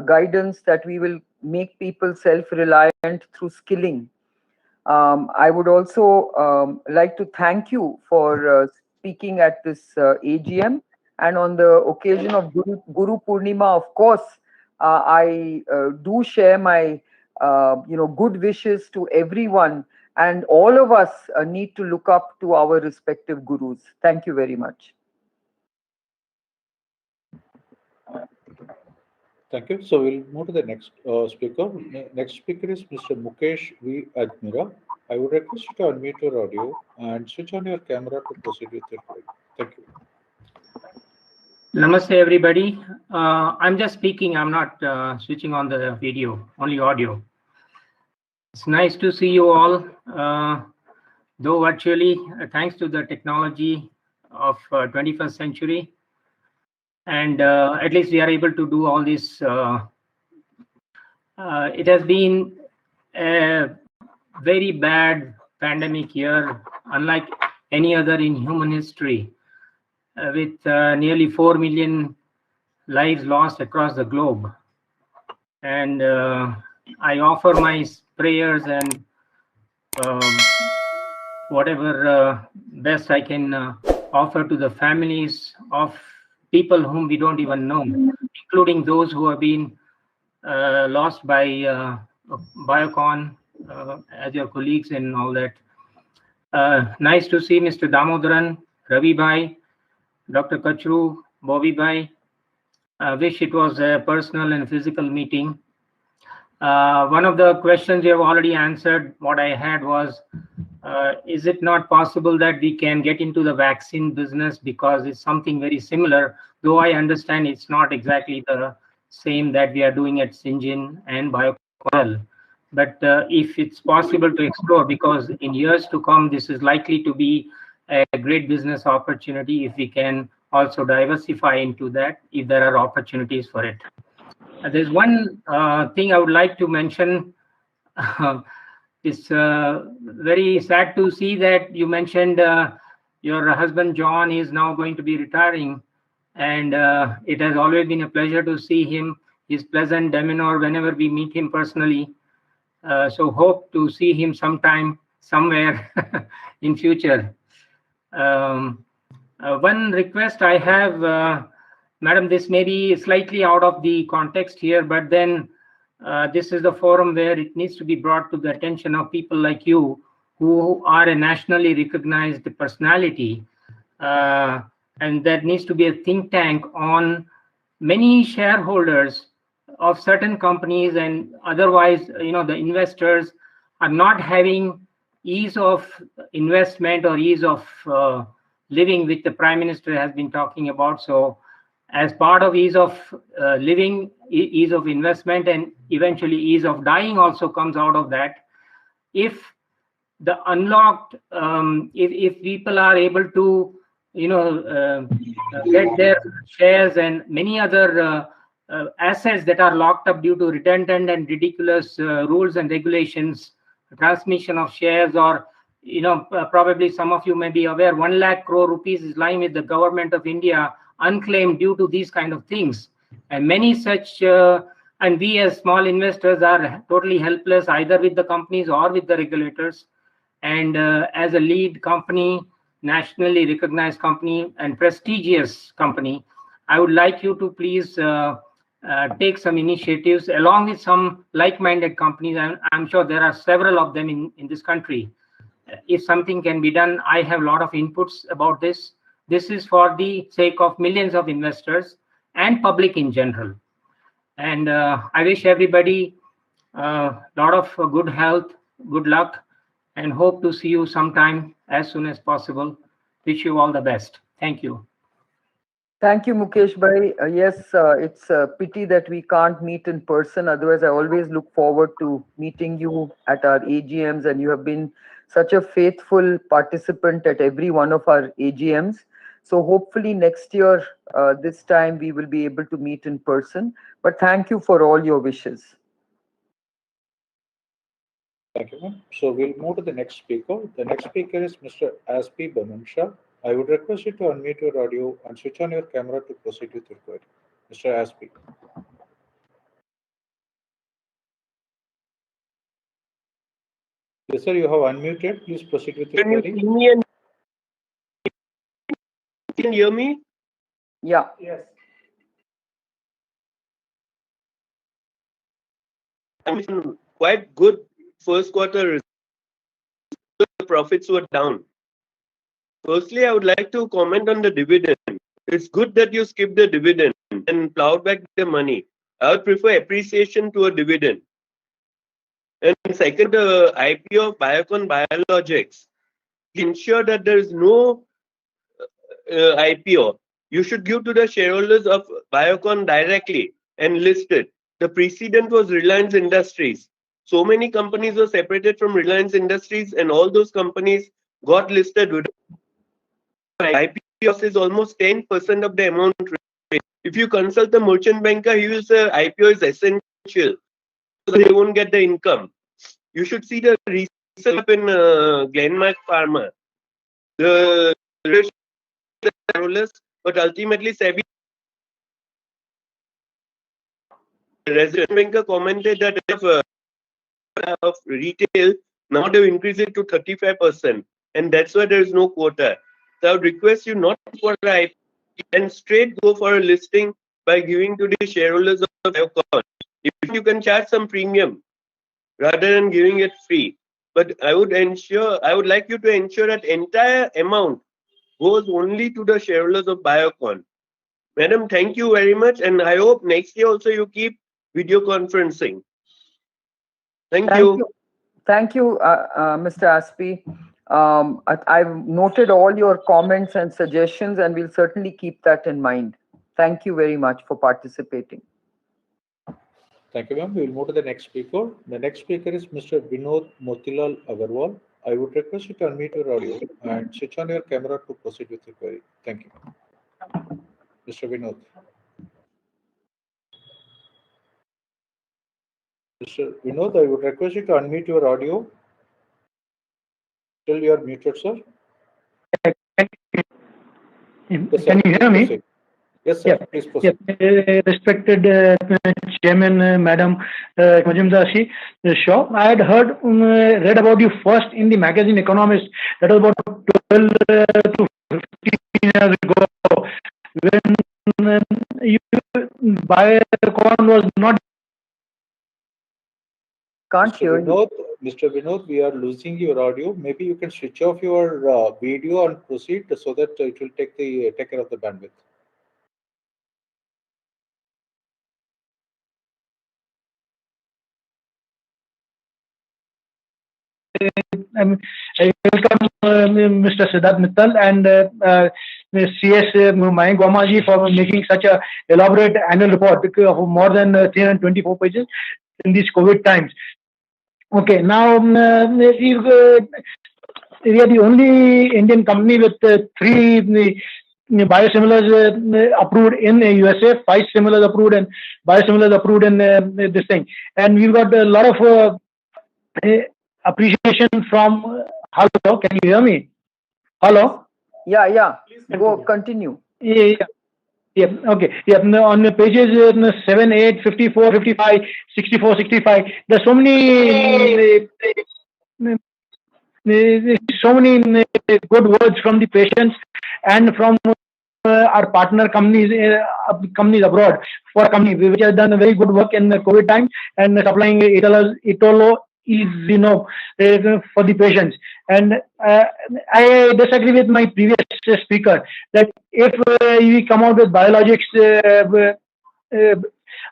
guidance, that we will make people self-reliant through skilling. I would also like to thank you for speaking at this AGM. And on the occasion of Guru Purnima, of course, I do share my good wishes to everyone. And all of us need to look up to our respective gurus. Thank you very much. Thank you. So we'll move to the next speaker. Next speaker is Mr. Mukesh V. Ajmera. I would request you to unmute your audio and switch on your camera to proceed with your query. Thank you. Namaste, everybody. I'm just speaking. I'm not switching on the video, only audio. It's nice to see you all, though virtually, thanks to the technology of 21st century. And at least we are able to do all this. It has been a very bad pandemic year, unlike any other in human history, with nearly 4 million lives lost across the globe. And I offer my prayers and whatever best I can offer to the families of people whom we don't even know, including those who have been lost by Biocon, as your colleagues and all that. Nice to see Mr. Damodaran, Ravi Bhai, Dr. Kachru, Bobby Bhai. I wish it was a personal and physical meeting. One of the questions you have already answered. What I had was, is it not possible that we can get into the vaccine business, because it's something very similar, though I understand it's not exactly the same that we are doing at Syngene and Biocon. But if it's possible to explore, because in years to come, this is likely to be a great business opportunity if we can also diversify into that, if there are opportunities for it. There's one thing I would like to mention. It's very sad to see that you mentioned your husband John is now going to be retiring, and it has always been a pleasure to see him, his pleasant demeanor whenever we meet him personally. So hope to see him sometime, somewhere in future. One request I have, Madam, this may be slightly out of the context here, but then this is the forum where it needs to be brought to the attention of people like you, who are a nationally recognized personality. And there needs to be a think tank on many shareholders of certain companies, and otherwise, the investors are not having ease of investment or ease of living, which the Prime Minister has been talking about. So as part of ease of living, ease of investment, and eventually ease of dying also comes out of that. If the unlocked, if people are able to, get their shares and many other assets that are locked up due to redundant and ridiculous rules and regulations, transmission of shares, or probably some of you may be aware, 1 lakh crore rupees is lying with the government of India unclaimed due to these kind of things, and many such. And we as small investors are totally helpless, either with the companies or with the regulators. And as a lead company, nationally recognized company and prestigious company, I would like you to please take some initiatives along with some like-minded companies. I'm sure there are several of them in this country. If something can be done, I have a lot of inputs about this. This is for the sake of millions of investors and public in general. And I wish everybody a lot of good health, good luck, and hope to see you sometime as soon as possible. Wish you all the best. Thank you. Thank you, Mukesh Bhai. Yes, it's a pity that we can't meet in person. Otherwise, I always look forward to meeting you at our AGMs, and you have been such a faithful participant at every one of our AGMs. So hopefully next year, this time we will be able to meet in person. But thank you for all your wishes. Thank you, ma'am. So we'll move to the next speaker. The next speaker is Mr. Aspi Banansha. I would request you to unmute your audio and switch on your camera to proceed with your query. Mr. Aspi. Yes, sir, you have unmuted. Please proceed with your query. Can you hear me? Yeah. Yes. I mean, quite good first quarter. The profits were down. Firstly, I would like to comment on the dividend. It's good that you skipped the dividend and plowed back the money. I would prefer appreciation to a dividend. And second, IPO of Biocon Biologics. Ensure that there is no IPO. You should give to the shareholders of Biocon directly and list it. The precedent was Reliance Industries. So many companies were separated from Reliance Industries, and all those companies got listed with IPO is almost 10% of the amount. If you consult the merchant banker, he will say IPO is essential, so they won't get the income. You should see the research in Glenmark Pharma. The shareholders, but ultimately SEBI resident banker commented that if of retail, now they've increased it to 35%, and that's why there is no quota. So I would request you not for IPO and straight go for a listing by giving to the shareholders of Biocon. If you can charge some premium rather than giving it free. But I would like you to ensure that entire amount goes only to the shareholders of Biocon. Madam, thank you very much, and I hope next year also you keep video conferencing. Thank you. Thank you, Mr. Aspie. I've noted all your comments and suggestions, and we'll certainly keep that in mind. Thank you very much for participating. Thank you, ma'am. We will move to the next speaker. The next speaker is Mr. Vinod Motilal Agarwal. I would request you to unmute your audio and switch on your camera to proceed with the query. Thank you. Mr. Vinod. Mr. Vinod, I would request you to unmute your audio. Still you are muted, sir. Yes, Can you hear me? Proceed. Yes, sir. Yeah. Please proceed. Yeah. Respected Chairman, Madam Majumdar Shaw, I had read about you first in the magazine Economist. That was about 12 to 15 years ago, when Biocon was not. Can't hear you. Mr. Vinod, we are losing your audio. Maybe you can switch off your video and proceed so that it will take care of the bandwidth. I welcome Mr. Siddharth Mittal and CS Mayank Vamaji for making such a elaborate annual report of more than 324 pages in these COVID times. Okay, now we are the only Indian company with 3 biosimilars approved in USA, 5 similars approved and biosimilars approved in this thing. And we've got a lot of appreciation from. Hello, can you hear me? Hello? Yeah. Go continue. Yeah, okay. Yeah, on the pages 7, 8, 54, 55, 64, 65, there's so many good words from the patients and from our partner companies abroad for a company which has done a very good work in the COVID time and supplying Itolo is for the patients. And I disagree with my previous speaker that if we come out with biologics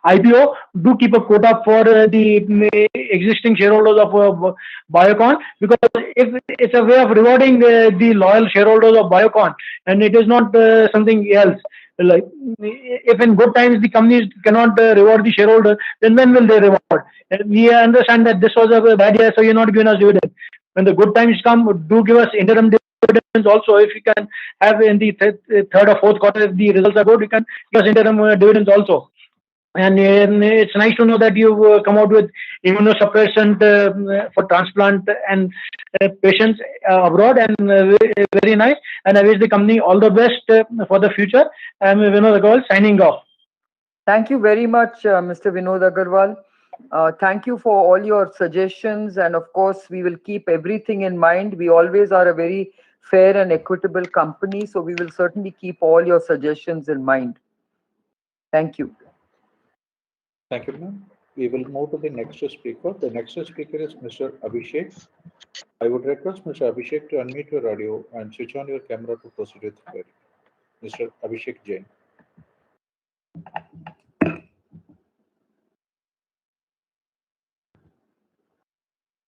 IPO, do keep a quota for the existing shareholders of Biocon, because if it's a way of rewarding the loyal shareholders of Biocon, and it is not something else. Like if in good times the companies cannot reward the shareholders, then when will they reward? And we understand that this was a bad year, so you're not giving us dividend. When the good times come, do give us interim dividends also. If you can have in the third or fourth quarter, if the results are good, you can give us interim dividends also. And it's nice to know that you've come out with immunosuppressant for transplant and patients abroad, and very nice. And I wish the company all the best for the future. I'm Vinod Agarwal signing off. Thank you very much, Mr. Vinod Agarwal. Thank you for all your suggestions, and of course, we will keep everything in mind. We always are a very fair and equitable company, so we will certainly keep all your suggestions in mind. Thank you. Thank you, ma'am. We will move to the next speaker. The next speaker is Mr. Abhishek. I would request Mr. Abhishek to unmute your audio and switch on your camera to proceed with the query. Mr. Abhishek Jain.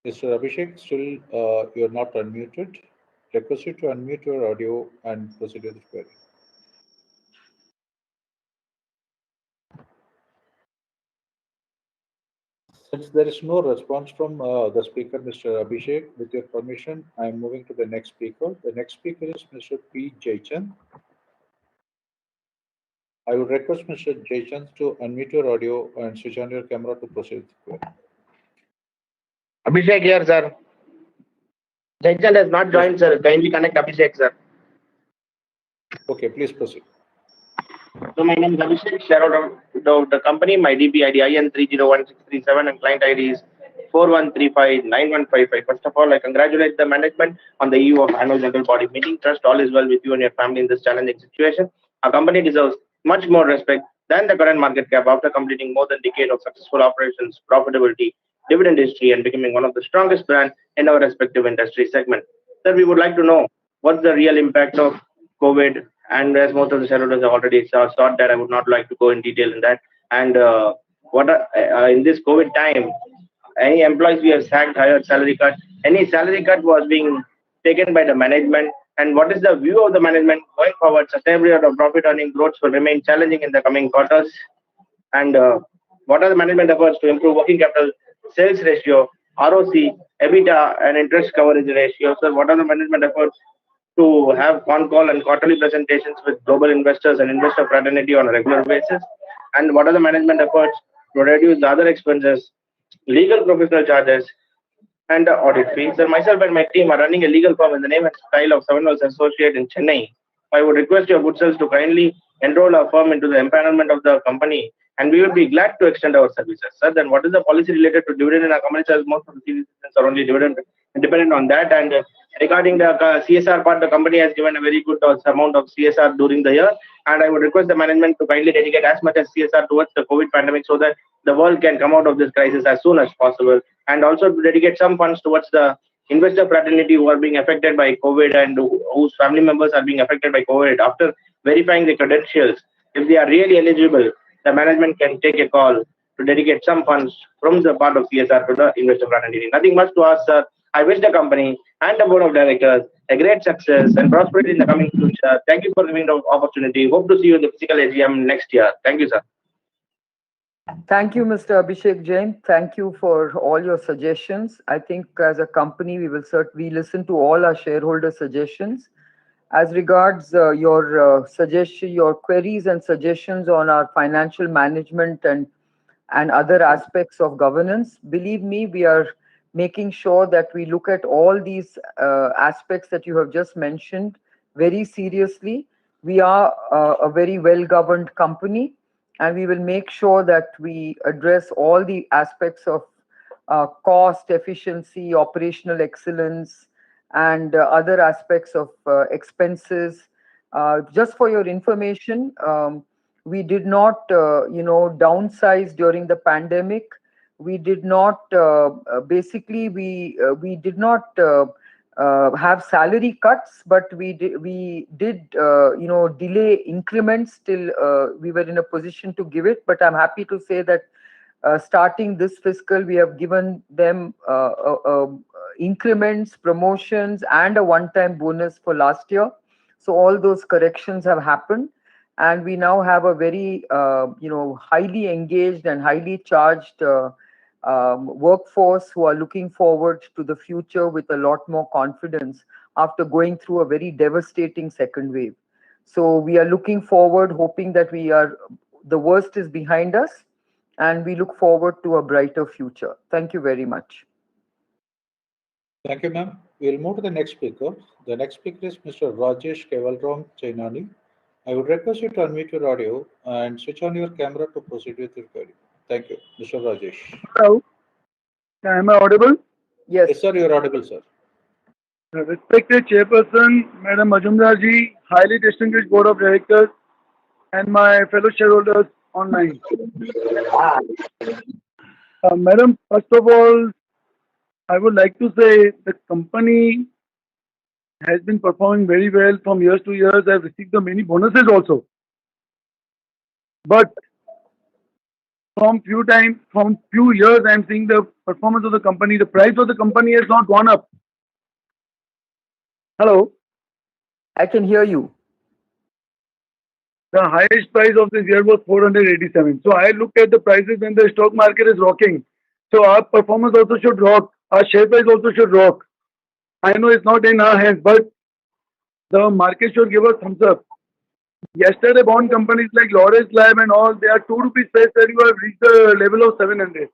Mr. Abhishek, still you're not unmuted. Request you to unmute your audio and proceed with the query. Since there is no response from the speaker, Mr. Abhishek, with your permission, I am moving to the next speaker. The next speaker is Mr. P. Jaychand. I would request Mr. Jaychand to unmute your audio and switch on your camera to proceed with the query. Abhishek here, sir. Jaychand has not joined, sir. Kindly connect Abhishek, sir. Okay, please proceed. So my name is Abhishek, shareholder of the company. My DP ID IN 301637 and client ID is 41359155. First of all, I congratulate the management on the eve of annual general body meeting. Trust all is well with you and your family in this challenging situation. Our company deserves much more respect than the current market cap after completing more than a decade of successful operations, profitability, dividend history, and becoming one of the strongest brands in our respective industry segment. Sir, we would like to know what's the real impact of COVID, and as most of the shareholders have already saw that, I would not like to go in detail in that. And what in this COVID time, any employees we have sacked, hired, salary cut, any salary cut was being taken by the management, and what is the view of the management going forward? Sustainability of profit earning growth will remain challenging in the coming quarters, and what are the management efforts to improve working capital, sales ratio, ROC, EBITDA, and interest coverage ratio? So what are the management efforts to have con call and quarterly presentations with global investors and investor fraternity on a regular basis? And what are the management efforts to reduce the other expenses, legal professional charges, and audit fees? So myself and my team are running a legal firm in the name and style of Seven Associate in Chennai. I would request your good selves to kindly enroll our firm into the empanelment of the company, and we would be glad to extend our services. Sir, then what is the policy related to dividend in our company? As most of the citizens are only dividend dependent on that. And regarding the CSR part, the company has given a very good amount of CSR during the year, and I would request the management to kindly dedicate as much as CSR towards the COVID pandemic so that the world can come out of this crisis as soon as possible, and also to dedicate some funds towards the investor fraternity who are being affected by COVID and whose family members are being affected by COVID. After verifying the credentials, if they are really eligible, the management can take a call to dedicate some funds from the part of CSR to the investor fraternity. Nothing much to ask, sir. I wish the company and the board of directors a great success and prosperity in the coming future. Thank you for giving the opportunity. Hope to see you in the physical AGM next year. Thank you, sir. Thank you, Mr. Abhishek Jain. Thank you for all your suggestions. I think as a company, we listen to all our shareholder suggestions. As regards your queries and suggestions on our financial management and other aspects of governance, believe me, we are making sure that we look at all these aspects that you have just mentioned very seriously. We are a very well-governed company, and we will make sure that we address all the aspects of cost, efficiency, operational excellence, and other aspects of expenses. Just for your information, we did not, downsize during the pandemic. We did not, we did not have salary cuts, but we did delay increments till we were in a position to give it. But I'm happy to say that starting this fiscal, we have given them increments, promotions, and a one-time bonus for last year. So all those corrections have happened, and we now have a very highly engaged and highly charged workforce who are looking forward to the future with a lot more confidence after going through a very devastating second wave. So we are looking forward, hoping that the worst is behind us, and we look forward to a brighter future. Thank you very much. Thank you, ma'am. We'll move to the next speaker. The next speaker is Mr. Rajesh Kevalram Chainani. I would request you to unmute your audio and switch on your camera to proceed with your query. Thank you, Mr. Rajesh. Hello. Am I audible? Yes. Yes, sir, you're audible, sir. Respected Chairperson, Madam Majumdar ji, highly distinguished Board of Directors, and my fellow shareholders online. Madam, first of all, I would like to say the company has been performing very well from years to years. I've received the many bonuses also. But from few years, I'm seeing the performance of the company. The price of the company has not gone up. Hello. I can hear you. The highest price of this year was 487. So I look at the prices when the stock market is rocking. So our performance also should rock. Our share price also should rock. I know it's not in our hands, but the market should give us thumbs up. Yesterday, bond companies like Lawrence Lab and all, they are 2 rupees face value have reached the level of 700.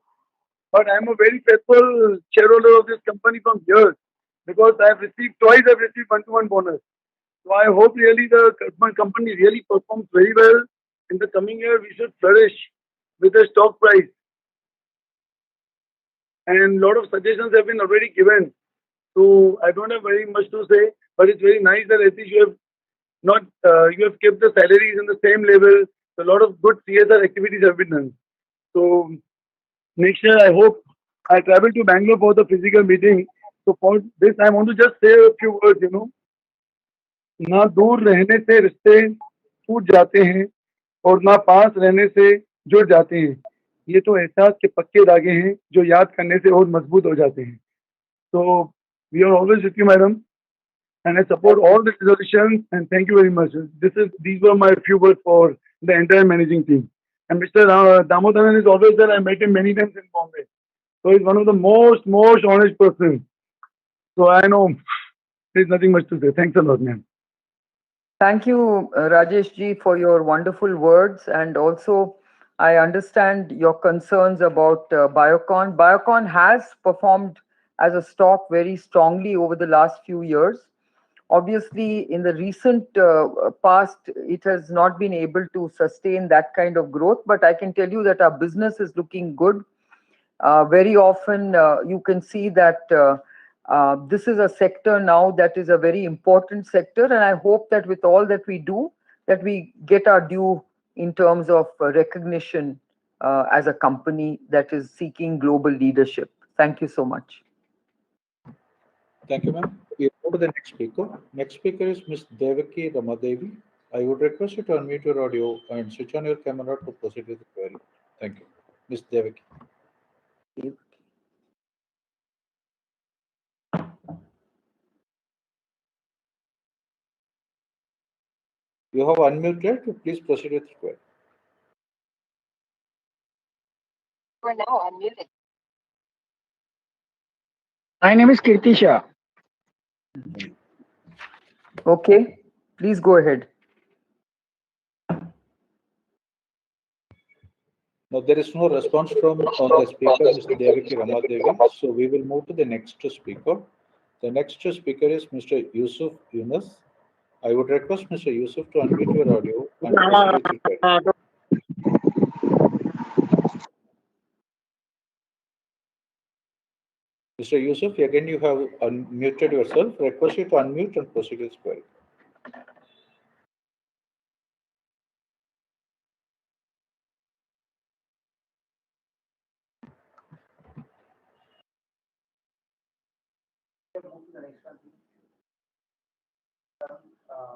But I'm a very faithful shareholder of this company from years because I've received 1-to-1 bonus. So I hope really the company really performs very well. In the coming year, we should flourish with the stock price. And a lot of suggestions have been already given. So I don't have very much to say, but it's very nice that at least you have kept the salaries in the same level. So a lot of good CSR activities have been done. So next year, I hope I travel to Bangalore for the physical meeting. So for this, I want to just say a few words, ना दूर रहने से रिश्ते टूट जाते हैं और ना पास रहने से जुड़ जाते हैं. ये तो एहसास के पक्के धागे हैं जो याद करने से और मजबूत हो जाते हैं. So we are always with you, madam, and I support all the resolutions. And thank you very much. These were my few words for the entire managing team. And Mr. Damodaran is always there. I met him many times in Bombay. So he's one of the most honest persons. So I know there's nothing much to say. Thanks a lot, ma'am. Thank you, Rajesh ji, for your wonderful words. And also, I understand your concerns about Biocon. Biocon has performed as a stock very strongly over the last few years. Obviously, in the recent past, it has not been able to sustain that kind of growth. But I can tell you that our business is looking good. Very often, you can see that this is a sector now that is a very important sector, and I hope that with all that we do, that we get our due in terms of recognition as a company that is seeking global leadership. Thank you so much. Thank you, ma'am. We go to the next speaker. Next speaker is Ms. Devaki Ramadevi. I would request you to unmute your audio and switch on your camera to proceed with the query. Thank you. Ms. Devaki. You have unmuted. Please proceed with the query. We're now unmuted. My name is Kirti Shah. Okay, please go ahead. Now, there is no response from the speaker, Mr. Devaki Ramadevi. So we will move to the next speaker. The next speaker is Mr. Yusuf Yunus. I would request Mr. Yusuf to unmute your audio and proceed with your query. Mr. Yusuf, again you have unmuted yourself. Request you to unmute and proceed with query.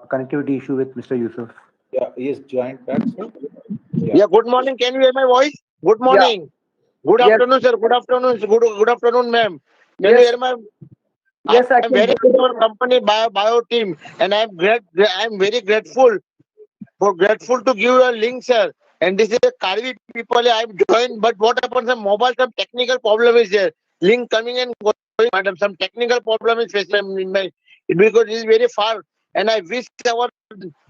Connectivity issue with Mr. Yusuf. Yeah, he is joined back, sir. Yeah, good morning. Can you hear my voice? Good morning. Good afternoon, sir. Good afternoon. Good afternoon, ma'am. Can you hear my? Yes, I am very good for company bio team, and I'm very grateful to give you a link, sir. And this is a Karvi people. I'm joined, but what happens? Some mobile, some technical problem is there. Link coming and going, madam. Some technical problem is facing in my because it is very far. And I wish our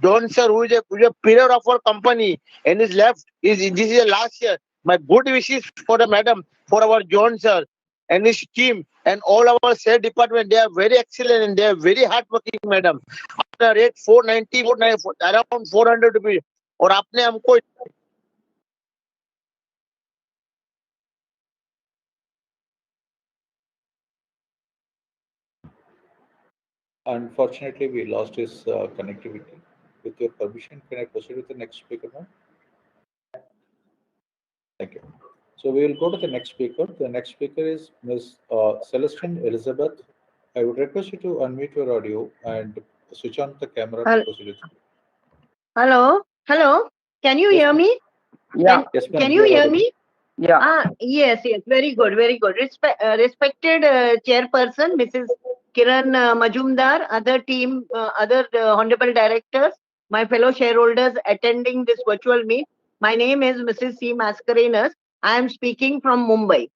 Don sir, who is a pillar of our company, and is left this is the last year. My good wishes for the madam, for our John sir and his team and all our sales department. They are very excellent and they are very hardworking, madam. After rate 490, around 400 rupees. और आपने हमको Unfortunately, we lost his connectivity. With your permission, can I proceed with the next speaker now? Thank you. So we will go to the next speaker. The next speaker is Ms. Celestine Elizabeth. I would request you to unmute your audio and switch on the camera to proceed. Hello. Can you hear me? Yeah. Yes, ma'am. Can you hear me? Yeah. Yes, very good, very good. Respected chairperson, Mrs. Kiran Majumdar, other team, other honorable directors, my fellow shareholders attending this virtual meet. My name is Mrs. C. Mascarenhas. I am speaking from Mumbai.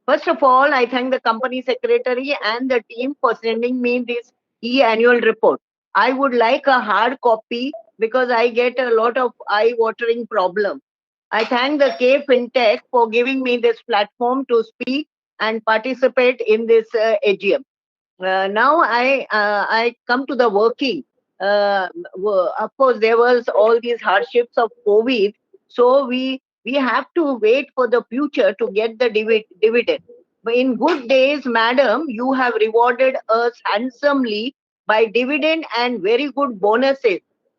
First of all, I thank the company secretary and the team for sending me this e-annual report. I would like a hard copy because I get a lot of eye-watering problems. I thank the K FinTech for giving me this platform to speak and participate in this AGM. Now I come to the working. Of course, there was all these hardships of COVID, so we have to wait for the future to get the dividend. But in good days, madam, you have rewarded us handsomely by dividend and very good bonuses.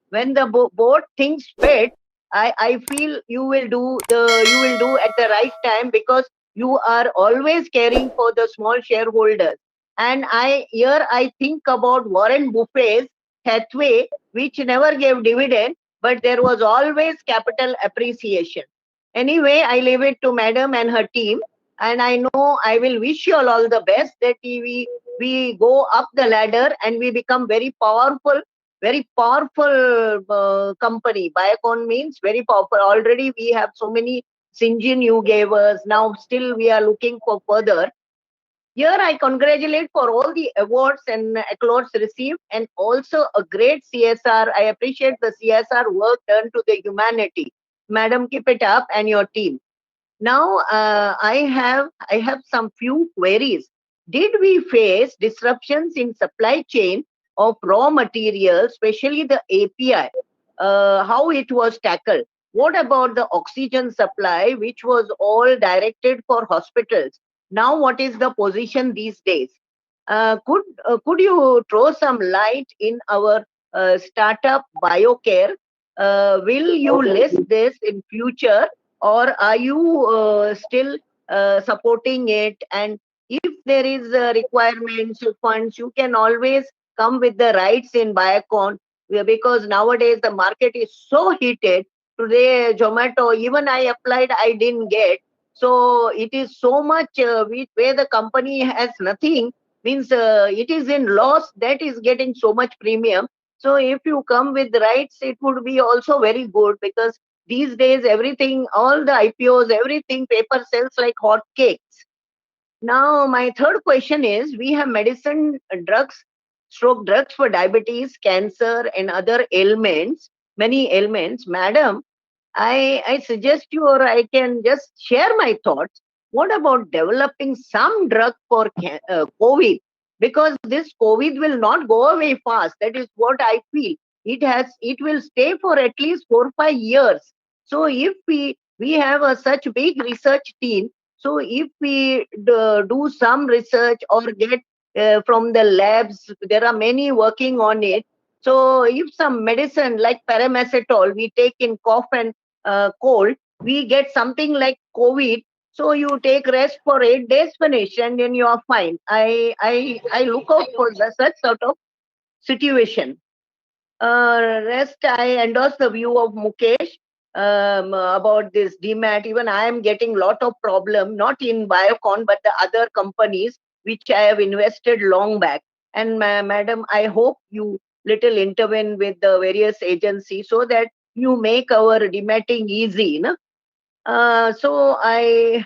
When the board thinks fit, I feel you will do at the right time because you are always caring for the small shareholders. And I think about Warren Buffett's Hathaway, which never gave dividend, but there was always capital appreciation. Anyway, I leave it to Madam and her team, and I know I will wish you all the best that we go up the ladder and we become very powerful company. Biocon means very powerful. Already we have so many Syngene you gave us. Now still we are looking for further. Here I congratulate for all the awards and accolades received and also a great CSR. I appreciate the CSR work done to the humanity. Madam, keep it up and your team. Now I have some few queries. Did we face disruptions in supply chain of raw materials, especially the API? How it was tackled? What about the oxygen supply, which was all directed for hospitals? Now, what is the position these days? Could you throw some light in our startup BioCare? Will you list this in future, or are you still supporting it? And if there is requirements funds, you can always come with the rights in Biocon because nowadays the market is so heated. Today, Zomato, even I applied, I didn't get. So it is so much where the company has nothing means it is in loss that is getting so much premium. So if you come with rights, it would be also very good because these days everything, all the IPOs, everything paper sells like hot cakes. Now my third question is, we have medicine, drugs, stroke drugs for diabetes, cancer and other ailments, many ailments. Madam, I suggest you, or I can just share my thoughts. What about developing some drug for COVID? Because this COVID will not go away fast. That is what I feel. It will stay for at least 4 or 5 years. So if we have a such big research team, so if we do some research or get from the labs, there are many working on it. So if some medicine like paramacetol we take in cough and cold, we get something like COVID. So you take rest for 8 days, finish, and then you are fine. I look out for such sort of situation. Rest, I endorse the view of Mukesh about this DMAT. Even I am getting lot of problem, not in Biocon, but the other companies which I have invested long back. And madam, I hope you little intervene with the various agencies so that you make our dematting easy. No? So I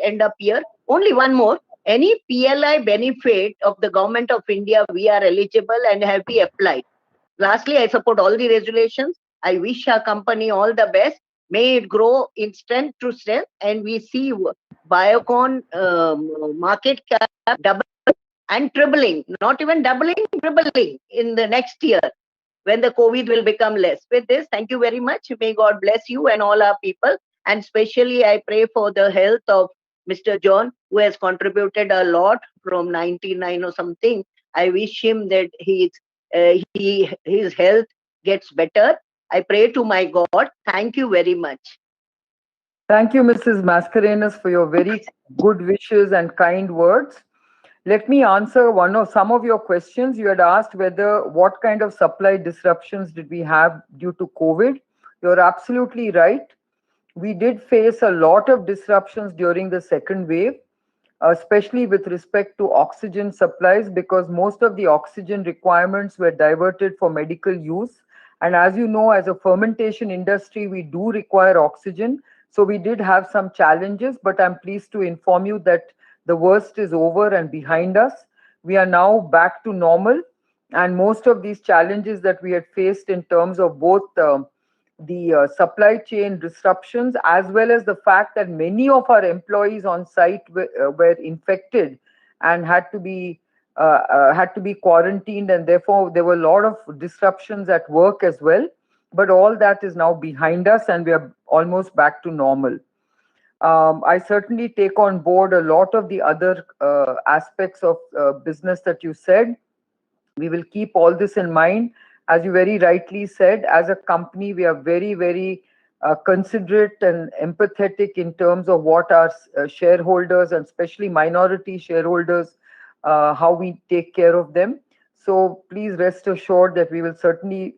end up here. Only one more. Any PLI benefit of the government of India we are eligible and have we applied? Lastly, I support all the resolutions. I wish our company all the best. May it grow in strength to strength, and we see Biocon market cap double and tripling, not even doubling, tripling in the next year when the COVID will become less. With this, thank you very much. May God bless you and all our people. And especially, I pray for the health of Mr. John, who has contributed a lot from 99 or something. I wish him that his health gets better. I pray to my God. Thank you very much. Thank you, Mrs. Mascarenhas, for your very good wishes and kind words. Let me answer some of your questions. You had asked what kind of supply disruptions did we have due to COVID. You're absolutely right. we did face a lot of disruptions during the second wave, especially with respect to oxygen supplies, because most of the oxygen requirements were diverted for medical use. And as you know, as a fermentation industry, we do require oxygen. So we did have some challenges, but I'm pleased to inform you that the worst is over and behind us. We are now back to normal. And most of these challenges that we had faced in terms of both the supply chain disruptions, as well as the fact that many of our employees on site were infected and had to be quarantined, and therefore there were a lot of disruptions at work as well. But all that is now behind us, and we are almost back to normal. I certainly take on board a lot of the other aspects of business that you said. We will keep all this in mind. As you very rightly said, as a company, we are very, very considerate and empathetic in terms of what our shareholders, and especially minority shareholders, how we take care of them. So please rest assured that we will certainly,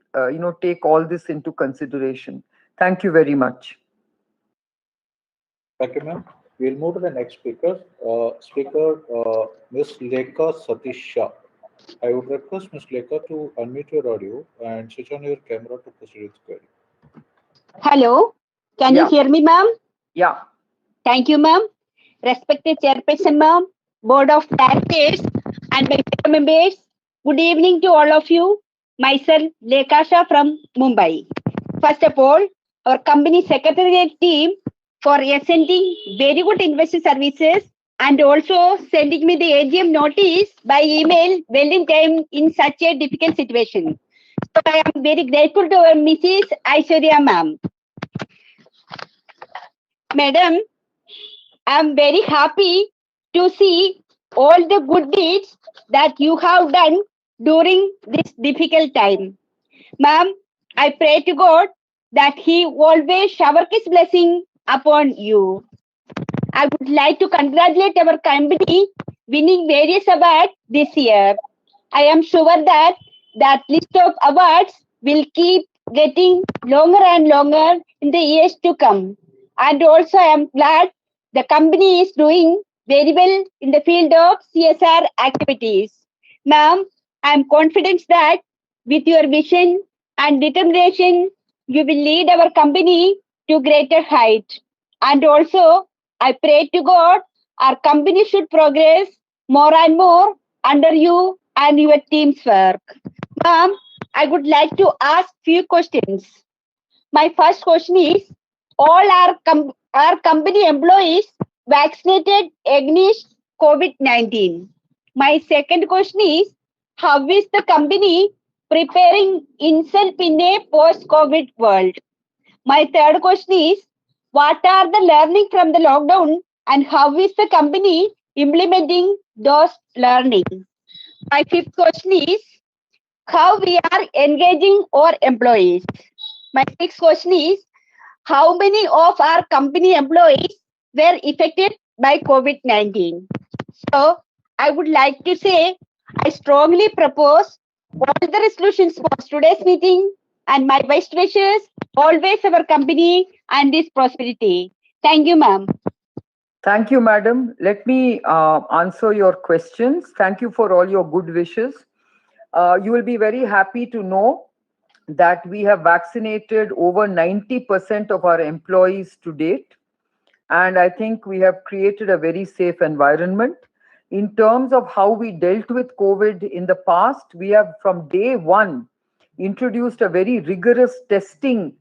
take all this into consideration. Thank you very much. Thank you, ma'am. We'll move to the next speaker. Ms. Lekha Satish Shah. I would request Ms. Lekha to unmute your audio and switch on your camera to proceed with query. Hello, can you hear me, ma'am? Yeah. Thank you, ma'am. Respected Chairperson, ma'am, Board of Directors, and my fellow members, good evening to all of you. Myself, Lekha Shah from Mumbai. First of all, our company secretariat team for sending very good investor services and also sending me the AGM notice by email well in time in such a difficult situation. So I am very grateful to our Mrs. Aishwarya ma'am. Madam, I am very happy to see all the good deeds that you have done during this difficult time. Ma'am, I pray to God that He always shower His blessing upon you. I would like to congratulate our company winning various awards this year. I am sure that that list of awards will keep getting longer and longer in the years to come. And also I am glad the company is doing very well in the field of CSR activities. Ma'am, I am confident that with your vision and determination, you will lead our company to greater height. And also, I pray to God our company should progress more and more under you and your team's work. Ma'am, I would like to ask few questions. My first question is, all our company employees vaccinated against COVID-19? My second question is, how is the company preparing itself in a post-COVID world? My third question is, what are the learning from the lockdown and how is the company implementing those learning? My fifth question is, how we are engaging our employees? My sixth question is, how many of our company employees were affected by COVID-19? So I would like to say, I strongly propose all the resolutions for today's meeting, and my best wishes always our company and this prosperity. Thank you, ma'am. Thank you, madam. Let me answer your questions. Thank you for all your good wishes. You will be very happy to know that we have vaccinated over 90% of our employees to date. And I think we have created a very safe environment. In terms of how we dealt with COVID in the past, we have from day one introduced a very rigorous testing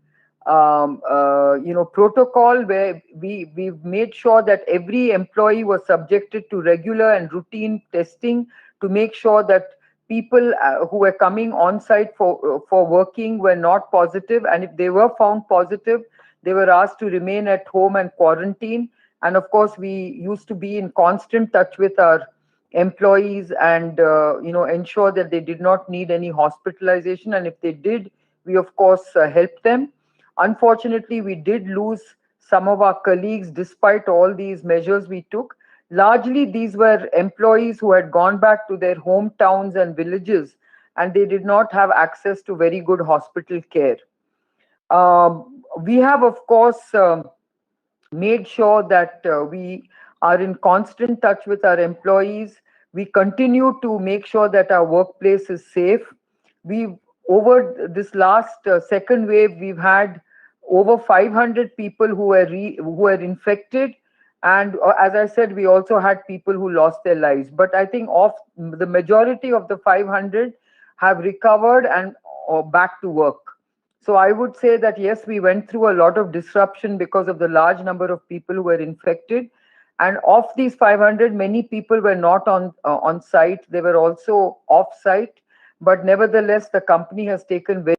protocol where we've made sure that every employee was subjected to regular and routine testing to make sure that people who were coming on site for working were not positive, and if they were found positive, they were asked to remain at home and quarantine. And of course, we used to be in constant touch with our employees and ensure that they did not need any hospitalization, and if they did, we of course helped them. Unfortunately, we did lose some of our colleagues despite all these measures we took. Largely, these were employees who had gone back to their hometowns and villages, and they did not have access to very good hospital care. We have, of course, made sure that we are in constant touch with our employees. We continue to make sure that our workplace is safe. Over this last second wave, we've had over 500 people who were infected, and as I said, we also had people who lost their lives. But I think of the majority of the 500 have recovered and back to work. So I would say that yes, we went through a lot of disruption because of the large number of people who were infected. And of these 500, many people were not on site. They were also off site. But nevertheless, the company has taken very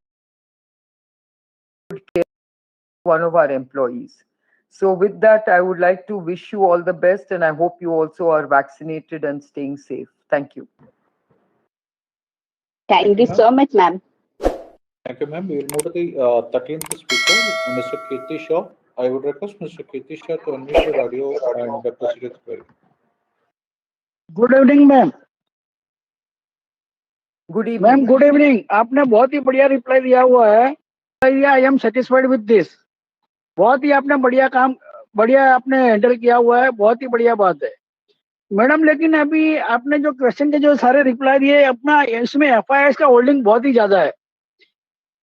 good care of one of our employees. So with that, I would like to wish you all the best, and I hope you also are vaccinated and staying safe. Thank you. Thank you so much, ma'am. Thank you, ma'am. We will move to the 13th speaker, Mr. Kirti Shaw. I would request Mr. Kirti Shaw to unmute your audio and proceed with query. Good evening ma'am. Good evening ma'am, good evening. आपने बहुत ही बढ़िया reply दिया हुआ है. I am satisfied with this. बहुत ही आपने बढ़िया आपने हैंडल किया हुआ है. बहुत ही बढ़िया बात है मैडम. लेकिन अभी आपने जो क्वेश्चन के जो सारे रिप्लाई दिए, अपना इसमें एफआईएस का होल्डिंग बहुत ही ज्यादा है.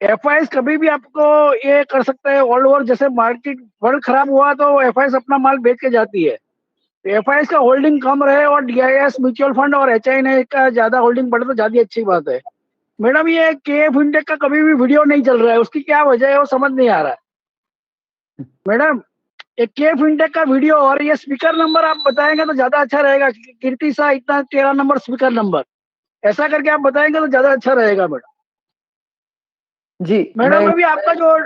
एफआईएस कभी भी आपको ये कर सकता है ऑल ओवर. जैसे मार्केट वर्ल्ड खराब हुआ तो एफआईएस अपना माल बेच के जाती है. एफआईएस का होल्डिंग कम रहे और डीआईएस म्यूचुअल फंड और एचआईएन का ज्यादा होल्डिंग बढ़े तो ज्यादा अच्छी बात है. मैडम, ये केएफ इंटेक का कभी भी वीडियो नहीं चल रहा है, उसकी क्या वजह है वो समझ नहीं आ रहा है. मैडम, एक केएफ इंटेक का वीडियो और ये स्पीकर नंबर आप बताएंगे तो ज्यादा अच्छा रहेगा. कीर्ति शाह इतना 13 नंबर स्पीकर नंबर, ऐसा करके आप बताएंगे तो ज्यादा अच्छा रहेगा मैडम. जी मैडम, अभी आपका जो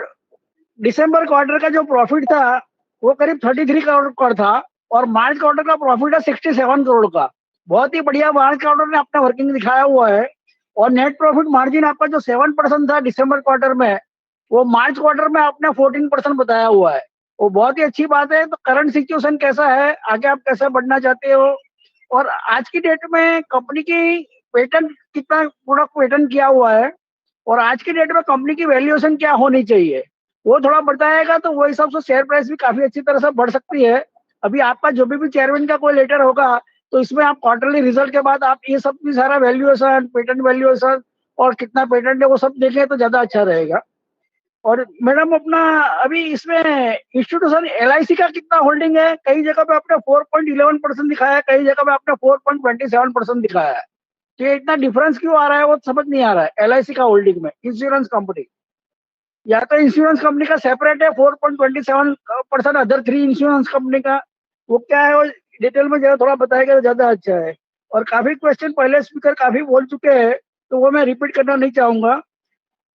दिसंबर क्वार्टर का जो प्रॉफिट था वो करीब 33 करोड़ का था और मार्च क्वार्टर का प्रॉफिट है 67 करोड़ का. बहुत ही बढ़िया मार्च क्वार्टर ने अपना वर्किंग दिखाया हुआ है. और नेट प्रॉफिट मार्जिन आपका जो 7% था दिसंबर क्वार्टर में, वो मार्च क्वार्टर में आपने 14% बताया हुआ है. वो बहुत ही अच्छी बात है. तो करंट सिचुएशन कैसा है, आगे आप कैसे बढ़ना चाहते हो, और आज की डेट में कंपनी की पेटेंट कितना प्रोडक्ट पेटेंट किया हुआ है, और आज की डेट में कंपनी की वैल्यूएशन क्या होनी चाहिए, वो थोड़ा बताएगा तो वो हिसाब से शेयर प्राइस भी काफी अच्छी तरह से बढ़ सकती है. अभी आपका जो भी चेयरमैन का कोई लेटर होगा तो इसमें आप क्वार्टरली रिजल्ट के बाद आप ये सब भी सारा वैल्यूएशन, पेटेंट वैल्यूएशन और कितना पेटेंट है वो सब देखें तो ज्यादा अच्छा रहेगा. और मैडम, अपना अभी इसमें इंस्टीट्यूशन एलआईसी का कितना होल्डिंग है? कई जगह पे आपने 4.11% दिखाया है, कई जगह पे आपने 4.27% दिखाया है. तो ये इतना डिफरेंस क्यों आ रहा है वो समझ नहीं आ रहा है. एलआईसी का होल्डिंग में इंश्योरेंस कंपनी, या तो इंश्योरेंस कंपनी का सेपरेट है 4.27%, अदर 3 इंश्योरेंस कंपनी का, वो क्या है वो डिटेल में जरा थोड़ा बताएगा तो ज्यादा अच्छा है. और काफी क्वेश्चन पहले स्पीकर काफी बोल चुके हैं तो वो मैं रिपीट करना नहीं चाहूंगा.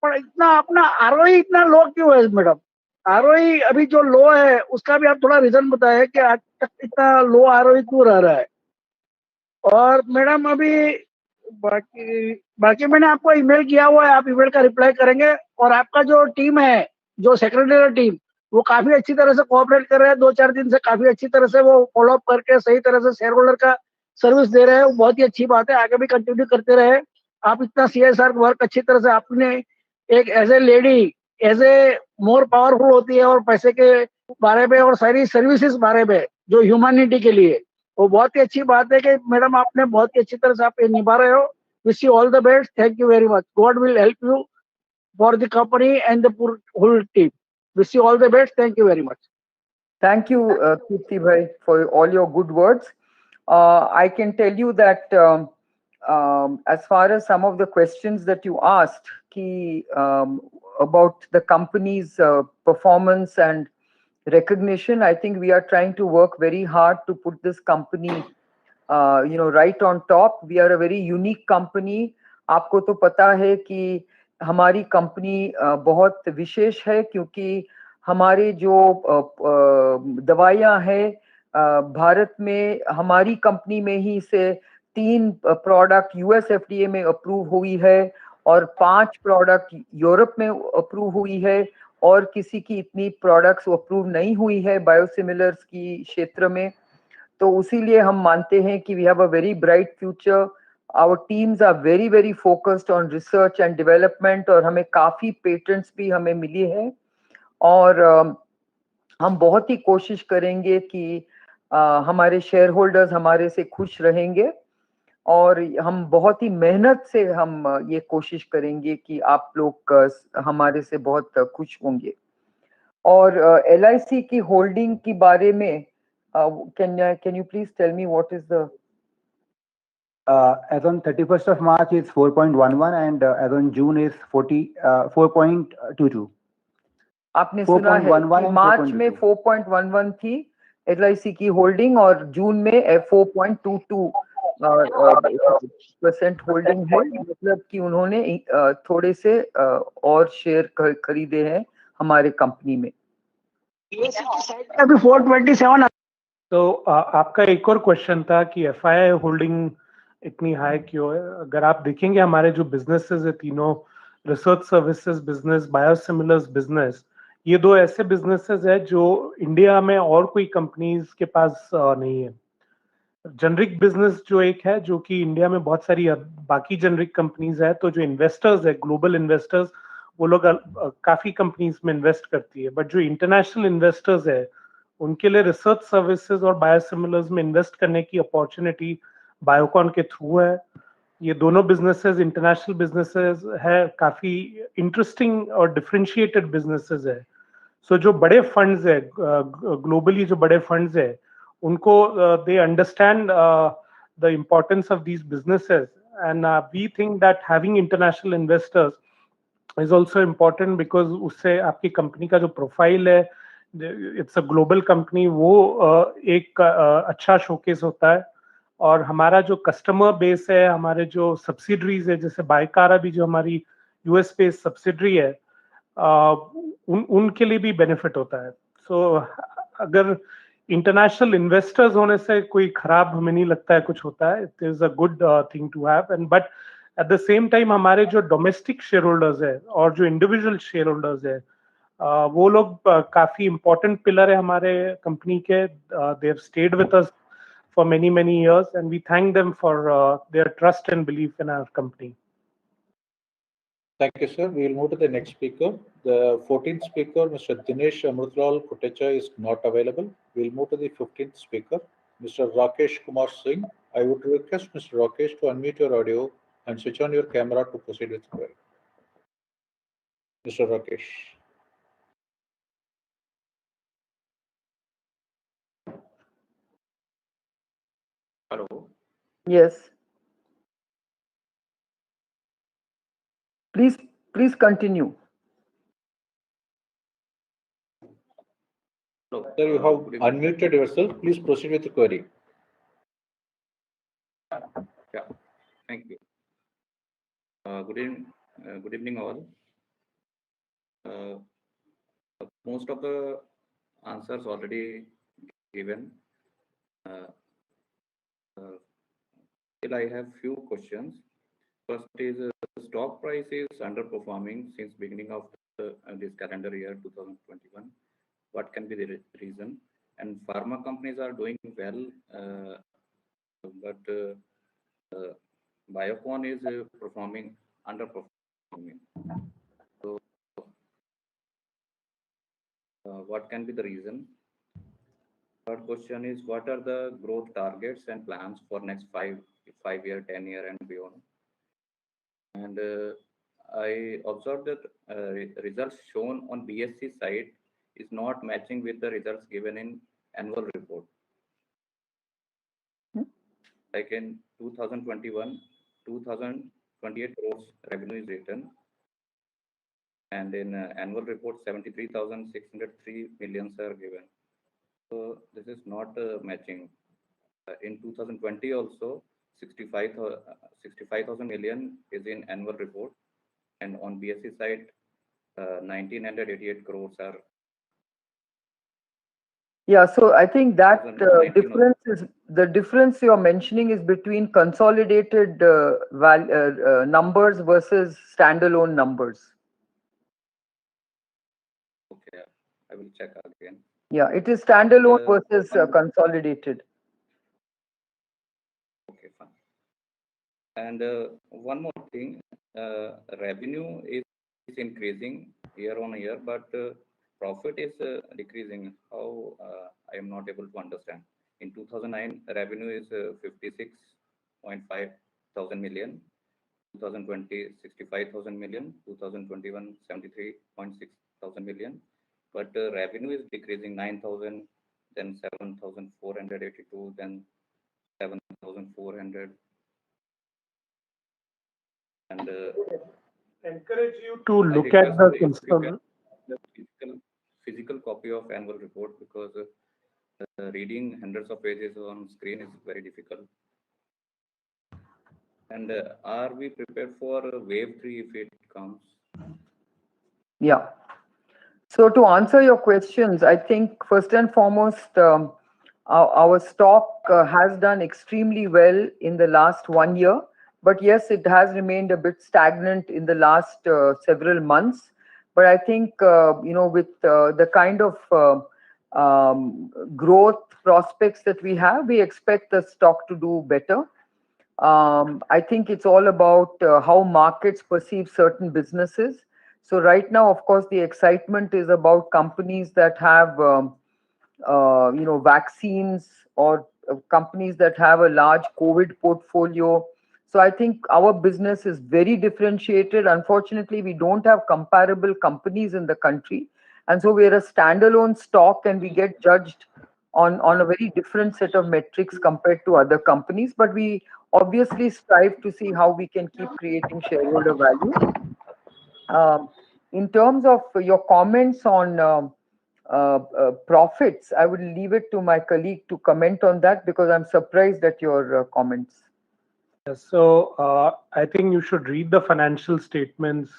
पर इतना अपना आरओई इतना लो क्यों है मैडम? आरओई अभी जो लो है उसका भी आप थोड़ा रीजन बताएं कि आज तक इतना लो आरओई क्यों रह रहा है. और मैडम, अभी बाकी मैंने आपको ईमेल किया हुआ है, आप ईमेल का रिप्लाई करेंगे. और आपका जो टीम है, जो सेक्रेटरी टीम, वो काफी अच्छी तरह से कोऑपरेट कर रहे हैं. 2-4 दिन से काफी अच्छी तरह से वो फॉलो अप करके सही तरह से शेयर होल्डर का सर्विस दे रहे हैं. वो बहुत ही अच्छी बात है, आगे भी कंटिन्यू करते रहे. आप इतना सीएसआर वर्क अच्छी तरह से आपने एक as a lady, as a more powerful होती है और पैसे के बारे में और सारी सर्विसेज बारे में जो ह्यूमैनिटी के लिए, वो बहुत ही अच्छी बात है कि मैडम आपने बहुत ही अच्छी तरह से आप ये निभा रहे हो. Wish you all the best. Thank you very much. God will help you for the company and the whole team. Wish you all the best. Thank you very much. Thank you, Kirti bhai, for all your good words. I can tell you that as far as some of the questions that you asked about the company's performance and recognition, I think we are trying to work very hard to put this company right on top. We are a very unique company. आपको तो पता है कि हमारी company बहुत विशेष है क्योंकि हमारे जो दवाइयाँ हैं भारत में हमारी कंपनी में ही से 3 प्रोडक्ट यूएस एफडीए में अप्रूव हुई है और 5 प्रोडक्ट यूरोप में अप्रूव हुई है और किसी की इतनी प्रोडक्ट्स अप्रूव नहीं हुई है बायोसिमिलर्स की क्षेत्र में. तो इसीलिए हम मानते हैं कि we have a very bright future. Our teams are very, very focused on research and development और हमें काफी पेटेंट्स भी हमें मिली है. और हम बहुत ही कोशिश करेंगे कि हमारे शेयर होल्डर्स हमारे से खुश रहेंगे और हम बहुत ही मेहनत से हम ये कोशिश करेंगे कि आप लोग हमारे से बहुत खुश होंगे। और LIC की होल्डिंग के बारे में can you please tell me what is the as on 31st of March is 4.11 and as on June is 4.22. आपने सुना है कि मार्च में 4.11 थी LIC की होल्डिंग और जून में 4.22% होल्डिंग है, मतलब कि उन्होंने थोड़े से और शेयर खरीदे हैं हमारे कंपनी में। अभी 427। तो आपका एक और क्वेश्चन था कि FII होल्डिंग इतनी हाई क्यों है। अगर आप देखेंगे हमारे जो बिजनेसेस है तीनों, research services business, biosimilars business, ये दो ऐसे बिजनेसेस है जो इंडिया में और कोई कंपनीज के पास नहीं है। जेनरिक बिजनेस जो एक है जो कि इंडिया में बहुत सारी बाकी जेनरिक कंपनीज है, तो जो इन्वेस्टर्स है, ग्लोबल इन्वेस्टर्स, वो लोग काफी कंपनीज में इन्वेस्ट करती है। बट जो इंटरनेशनल इन्वेस्टर्स है उनके लिए रिसर्च सर्विसेज और बायोसिमिलर्स में इन्वेस्ट करने की अपॉर्चुनिटी बायोकॉन के थ्रू है। ये दोनों बिजनेसेस इंटरनेशनल बिजनेसेस है, काफी इंटरेस्टिंग और डिफरेंशिएटेड बिजनेसेस है। सो जो बड़े फंड्स है ग्लोबली, जो बड़े फंड्स है उनको they understand the importance of these businesses, and we think that having international investors is also important because उससे आपकी कंपनी का जो प्रोफाइल है, इट्स अ ग्लोबल कंपनी, वो एक अच्छा शोकेस होता है। और हमारा जो कस्टमर बेस है, हमारे जो सब्सिडरीज है, जैसे बायकारा भी जो हमारी US बेस्ड सब्सिडरी है, उनके लिए भी बेनिफिट होता है। सो अगर इंटरनेशनल इन्वेस्टर्स होने से कोई खराब हमें नहीं लगता है कुछ होता है। It is a good thing to have, and but at the same time हमारे जो डोमेस्टिक शेयर होल्डर्स है और जो इंडिविजुअल शेयर होल्डर्स है, वो लोग काफी इंपॉर्टेंट पिलर है हमारे कंपनी के। They have stayed with us for many years, and we thank them for their trust and belief in our company. Thank you, sir. We will move to the next speaker. The 14th speaker, Mr. Dinesh Amrutlal Kotecha, is not available. We'll move to the 15th speaker, Mr. Rakesh Kumar Singh. I would request Mr. Rakesh to unmute your audio and switch on your camera to proceed with the query. Mr. Rakesh. Hello. Yes. Please continue. Sir, you have unmuted yourself. Please proceed with the query. Yeah, thank you. Good evening all. Most of the answers already given. Still, I have few questions. First is stock price is underperforming since beginning of this calendar year 2021. What can be the reason? And pharma companies are doing well, but Biocon is underperforming. So, what can be the reason? Third question is, what are the growth targets and plans for next 5-year, 10-year, and beyond? And I observed that results shown on BSE side is not matching with the results given in annual report. Like in 2021, 2,028 crores revenue is written, and in annual report 73,603 millions are given. So this is not matching. In 2020 also 65,000 million is in annual report, and on BSE side 1,988 crores are. Yeah, so I think that difference is the difference you're mentioning is between consolidated numbers versus standalone numbers. Okay, I will check again. Yeah, it is standalone versus consolidated. Okay, fine. And one more thing, revenue is increasing year on year, but profit is decreasing. How I am not able to understand. In 2009, revenue is 56.5 thousand million. 2020, 65,000 million. 2021, 73.6 thousand million. But revenue is decreasing 9,000, then 7,482, then 7,400. And encourage you to I look at request the if you installment. can the physical copy of annual report, because reading hundreds of pages on screen is very difficult. And are we prepared for wave 3 if it comes? Yeah. So to answer your questions, I think first and foremost, our stock has done extremely well in the last 1 year. But yes, it has remained a bit stagnant in the last several months. But I think, with the kind of growth prospects that we have, we expect the stock to do better. I think it's all about how markets perceive certain businesses. So right now, of course, the excitement is about companies that have, vaccines, or companies that have a large COVID portfolio. So I think our business is very differentiated. Unfortunately, we don't have comparable companies in the country. And so we're a standalone stock, and we get judged on a very different set of metrics compared to other companies. But we obviously strive to see how we can keep creating shareholder value. In terms of your comments on profits, I would leave it to my colleague to comment on that, because I'm surprised at your comments. So I think you should read the financial statements,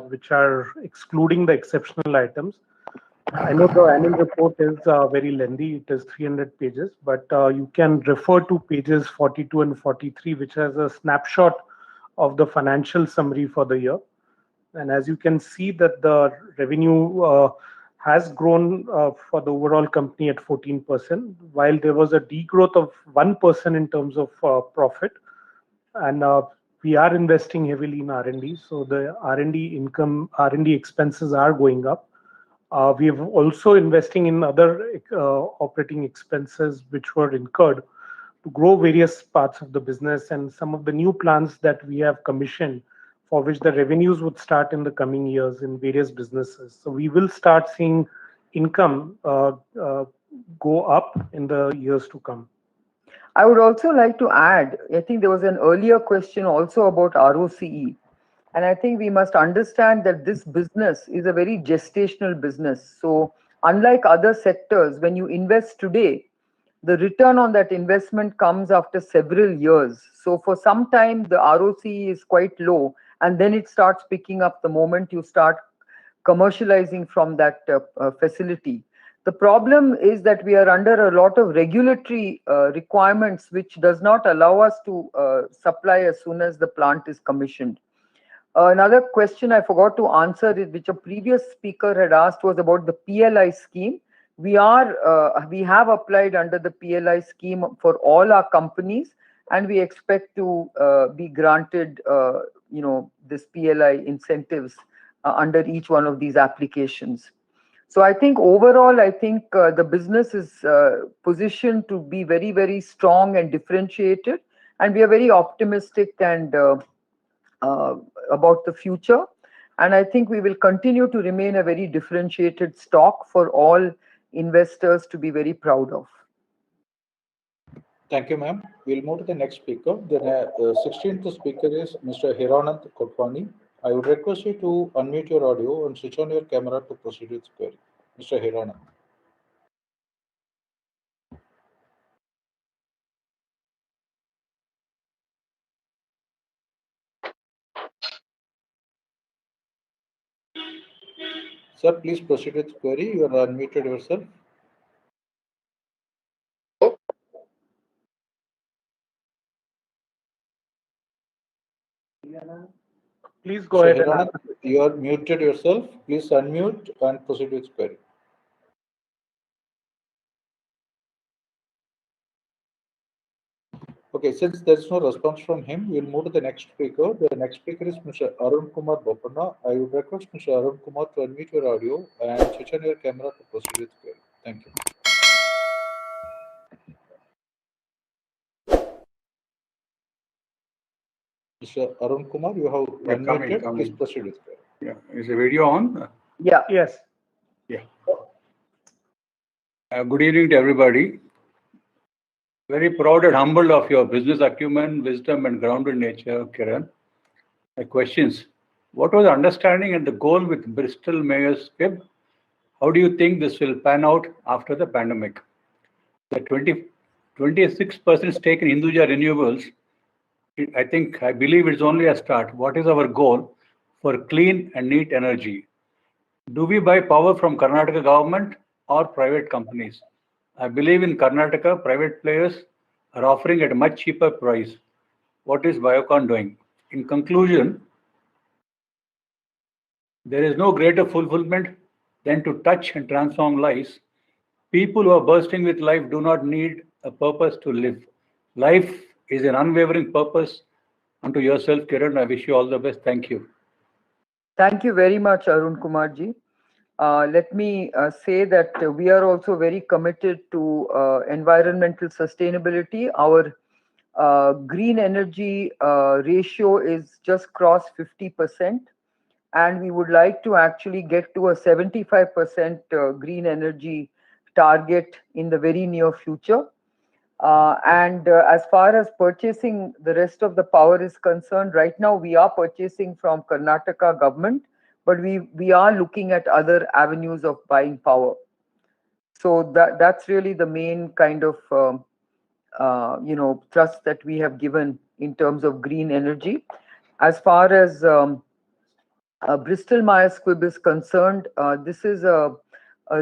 which are excluding the exceptional items. I know the annual report is very lengthy. It is 300 pages, but you can refer to pages 42 and 43, which has a snapshot of the financial summary for the year. And as you can see, that the revenue has grown for the overall company at 14%, while there was a degrowth of 1% in terms of profit. And we are investing heavily in R&D, so the R&D expenses are going up. We have also investing in other operating expenses which were incurred to grow various parts of the business, and some of the new plans that we have commissioned, for which the revenues would start in the coming years in various businesses. So we will start seeing income go up in the years to come. I would also like to add, I think there was an earlier question also about ROCE. And I think we must understand that this business is a very gestational business. So unlike other sectors, when you invest today, the return on that investment comes after several years. So for some time, the ROCE is quite low, and then it starts picking up the moment you start commercializing from that facility. The problem is that we are under a lot of regulatory requirements, which does not allow us to supply as soon as the plant is commissioned. Another question I forgot to answer, which a previous speaker had asked, was about the PLI scheme. We have applied under the PLI scheme for all our companies, and we expect to be granted, this PLI incentives under each one of these applications. So I think overall, the business is positioned to be very, very strong and differentiated, and we are very optimistic and about the future. And I think we will continue to remain a very differentiated stock for all investors to be very proud of. Thank you, ma'am. We'll move to the next speaker. The 16th speaker is Mr. Hiranand Kotwani. I would request you to unmute your audio and switch on your camera to proceed with query. Mr. Hiranand. Sir, please proceed with query. You are unmuted yourself. Please go ahead. Hiranand, you are muted yourself. Please unmute and proceed with query. Okay, since there is no response from him, we'll move to the next speaker. The next speaker is Mr. Arun Kumar Bopanna. I would request Mr. Arun Kumar to unmute your audio and switch on your camera to proceed with query. Thank you. Mr. Arun Kumar, you have unmuted. Please proceed with query. Yeah, is the video on? Yeah. Yes. Yeah. Good evening to everybody. Very proud and humbled of your business acumen, wisdom, and grounded nature, Kiran. My questions: what was the understanding and the goal with Bristol Myers Squibb? How do you think this will pan out after the pandemic? The 26% stake in Hinduja Renewables, I believe it's only a start. What is our goal for clean and neat energy? Do we buy power from Karnataka government or private companies? I believe in Karnataka, private players are offering at a much cheaper price. What is Biocon doing? In conclusion, there is no greater fulfillment than to touch and transform lives. People who are bursting with life do not need a purpose to live. Life is an unwavering purpose unto yourself, Kiran. I wish you all the best. Thank you. Thank you very much, Arun Kumarji. Let me say that we are also very committed to environmental sustainability. Our green energy ratio is just crossed 50%, and we would like to actually get to a 75% green energy target in the very near future. As far as purchasing the rest of the power is concerned, right now we are purchasing from Karnataka government, but we are looking at other avenues of buying power. So that's really the main kind of thrust that we have given in terms of green energy. As far as Bristol Myers Squibb is concerned, this is a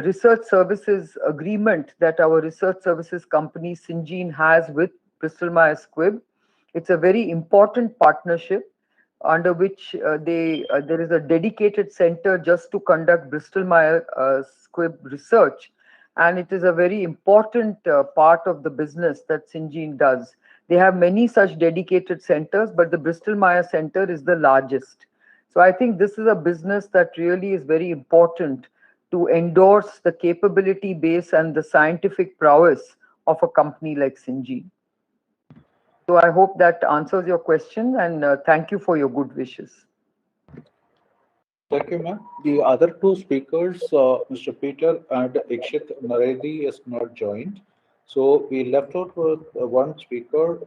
research services agreement that our research services company Syngene has with Bristol Myers Squibb. It's a very important partnership under which there is a dedicated center just to conduct Bristol Myers Squibb research, and it is a very important part of the business that Syngene does. They have many such dedicated centers, but the Bristol Myers Center is the largest. So I think this is a business that really is very important to endorse the capability base and the scientific prowess of a company like Syngene. So I hope that answers your question, and thank you for your good wishes. Thank you, ma'am. The other two speakers, Mr. Peter and Ikshit Naredi, has not joined. So we left out with one speaker,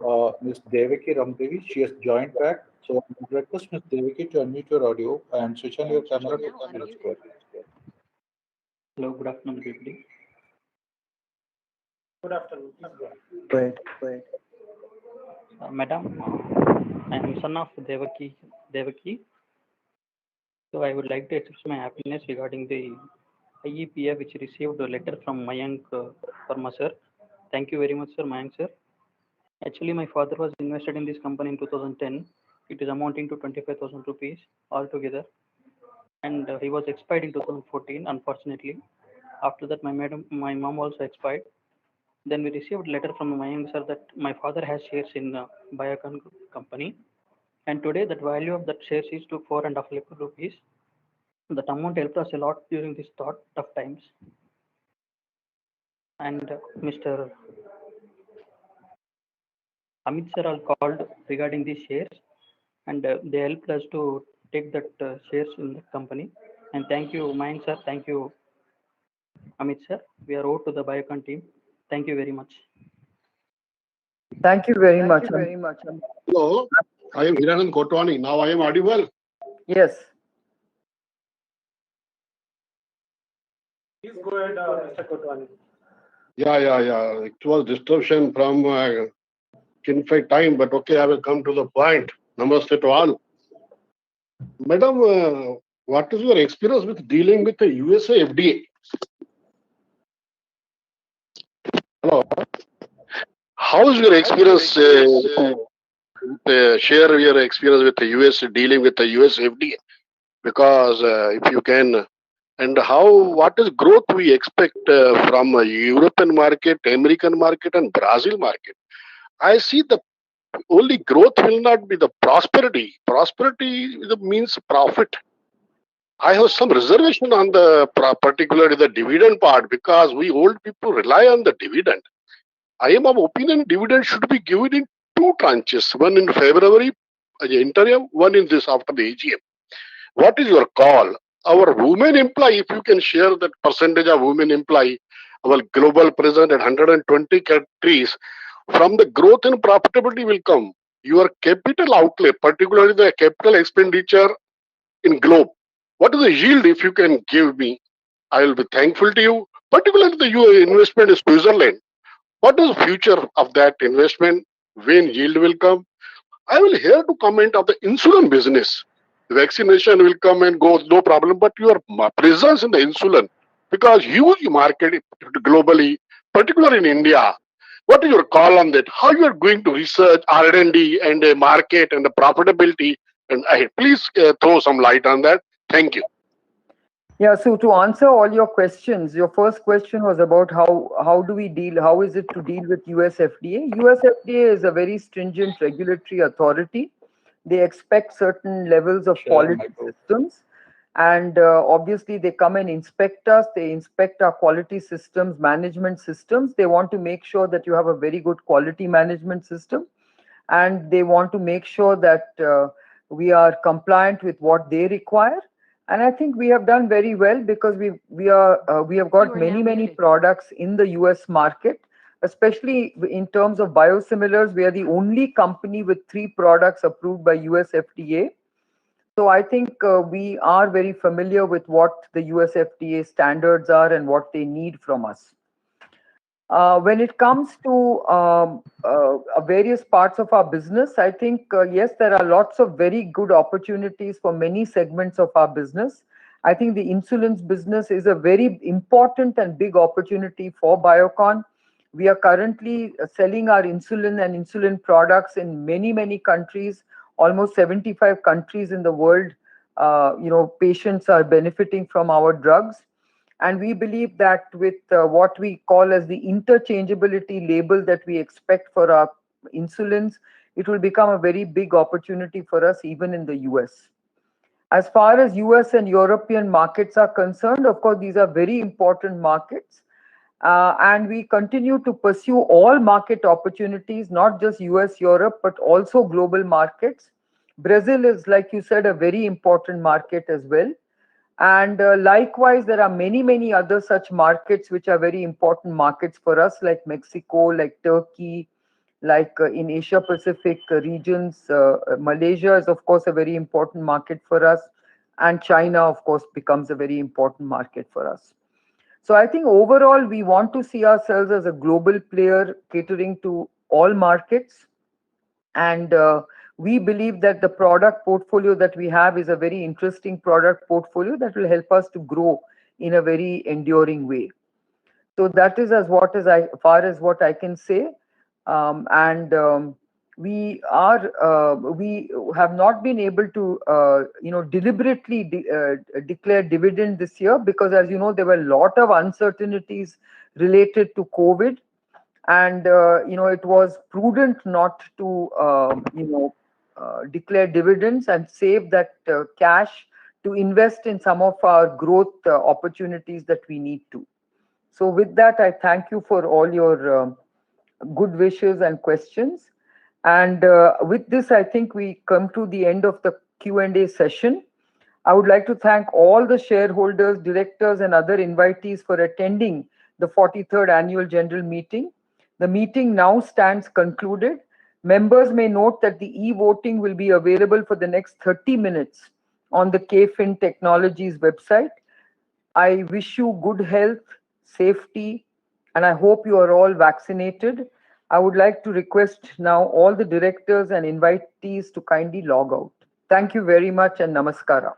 Ms. Devaki Ramdevi. She has joined back. So I would request Ms. Devaki to unmute your audio and switch on your camera. Hello, good afternoon, everybody. Good afternoon. Go ahead. Madam, I am son of Devaki. So I would like to express my happiness regarding the IEPF which received a letter from Mayank Verma sir. Thank you very much, sir, Mayank sir. Actually, my father was invested in this company in 2010. It is amounting to 25,000 rupees altogether. And he was expired in 2014, unfortunately. After that, my mom also expired. Then we received a letter from Mayank sir that my father has shares in Biocon company. And today, that value of that shares is to 4.5 lakh rupees. That amount helped us a lot during these tough times. And Mr. Amit sir all called regarding these shares, and they helped us to take that shares in the company. And thank you, Mayank sir. Thank you, Amit sir. We are owed to the Biocon team. Thank you very much. Thank you very much. Hello, I am Hiranand Kotwani. Now I am audible. Yes. Please go ahead, Mr. Kotwani. Yeah. It was disruption from kinfight time, but okay, I will come to the point. Namaste to all. Madam, what is your experience with dealing with the USA FDA? Hello. How is your experience? Share your experience with the US dealing with the US FDA, because if you can, and what is growth we expect from European market, American market, and Brazil market? I see the only growth will not be the prosperity. Prosperity means profit. I have some reservation on the particularly the dividend part, because we old people rely on the dividend. I am of opinion dividend should be given in two tranches, one in February interim, one in this after the AGM. What is your call? Our women employee, if you can share that percentage of women employee, our global present at 120 countries, from the growth and profitability will come. Your capital outlay, particularly the capital expenditure in globe, what is the yield if you can give me? I will be thankful to you. Particularly the your investment in Switzerland. What is the future of that investment? When yield will come? I will here to comment of the insulin business. The vaccination will come and go, no problem. But your presence in the insulin, because huge market globally, particularly in India. What is your call on that? How you are going to research R&D and market and the profitability? And please throw some light on that. Thank you. Yeah, so to answer all your questions, your first question was about how do we deal, how is it to deal with US FDA? US FDA is a very stringent regulatory authority. They expect certain levels of quality systems, and obviously they come and inspect us. They inspect our quality systems, management systems. They want to make sure that you have a very good quality management system, and they want to make sure that we are compliant with what they require. And I think we have done very well, because we have got many products in the US market, especially in terms of biosimilars. We are the only company with 3 products approved by US FDA. So I think we are very familiar with what the US FDA standards are and what they need from us. When it comes to various parts of our business, I think, yes, there are lots of very good opportunities for many segments of our business. I think the insulins business is a very important and big opportunity for Biocon. We are currently selling our insulin and insulin products in many countries, almost 75 countries in the world. Patients are benefiting from our drugs. And we believe that with what we call as the interchangeability label that we expect for our insulins, it will become a very big opportunity for us even in the US. As far as US and European markets are concerned, of course, these are very important markets. And we continue to pursue all market opportunities, not just US, Europe, but also global markets. Brazil is, like you said, a very important market as well. And likewise, there are many other such markets which are very important markets for us, like Mexico, like Turkey, like in Asia Pacific regions. Malaysia is, of course, a very important market for us. And China, of course, becomes a very important market for us. So I think overall, we want to see ourselves as a global player catering to all markets. And we believe that the product portfolio that we have is a very interesting product portfolio that will help us to grow in a very enduring way. So that is as far as what I can say. We have not been able to deliberately declare dividend this year, because, as you know, there were a lot of uncertainties related to COVID, and it was prudent not to declare dividends and save that cash to invest in some of our growth opportunities that we need to. So with that, I thank you for all your good wishes and questions. And with this, I think we come to the end of the Q&A session. I would like to thank all the shareholders, directors, and other invitees for attending the 43rd Annual General Meeting. The meeting now stands concluded. Members may note that the e-voting will be available for the next 30 minutes on the KFin Technologies website. I wish you good health, safety, and I hope you are all vaccinated. I would like to request now all the directors and invitees to kindly log out. Thank you very much, and namaskara.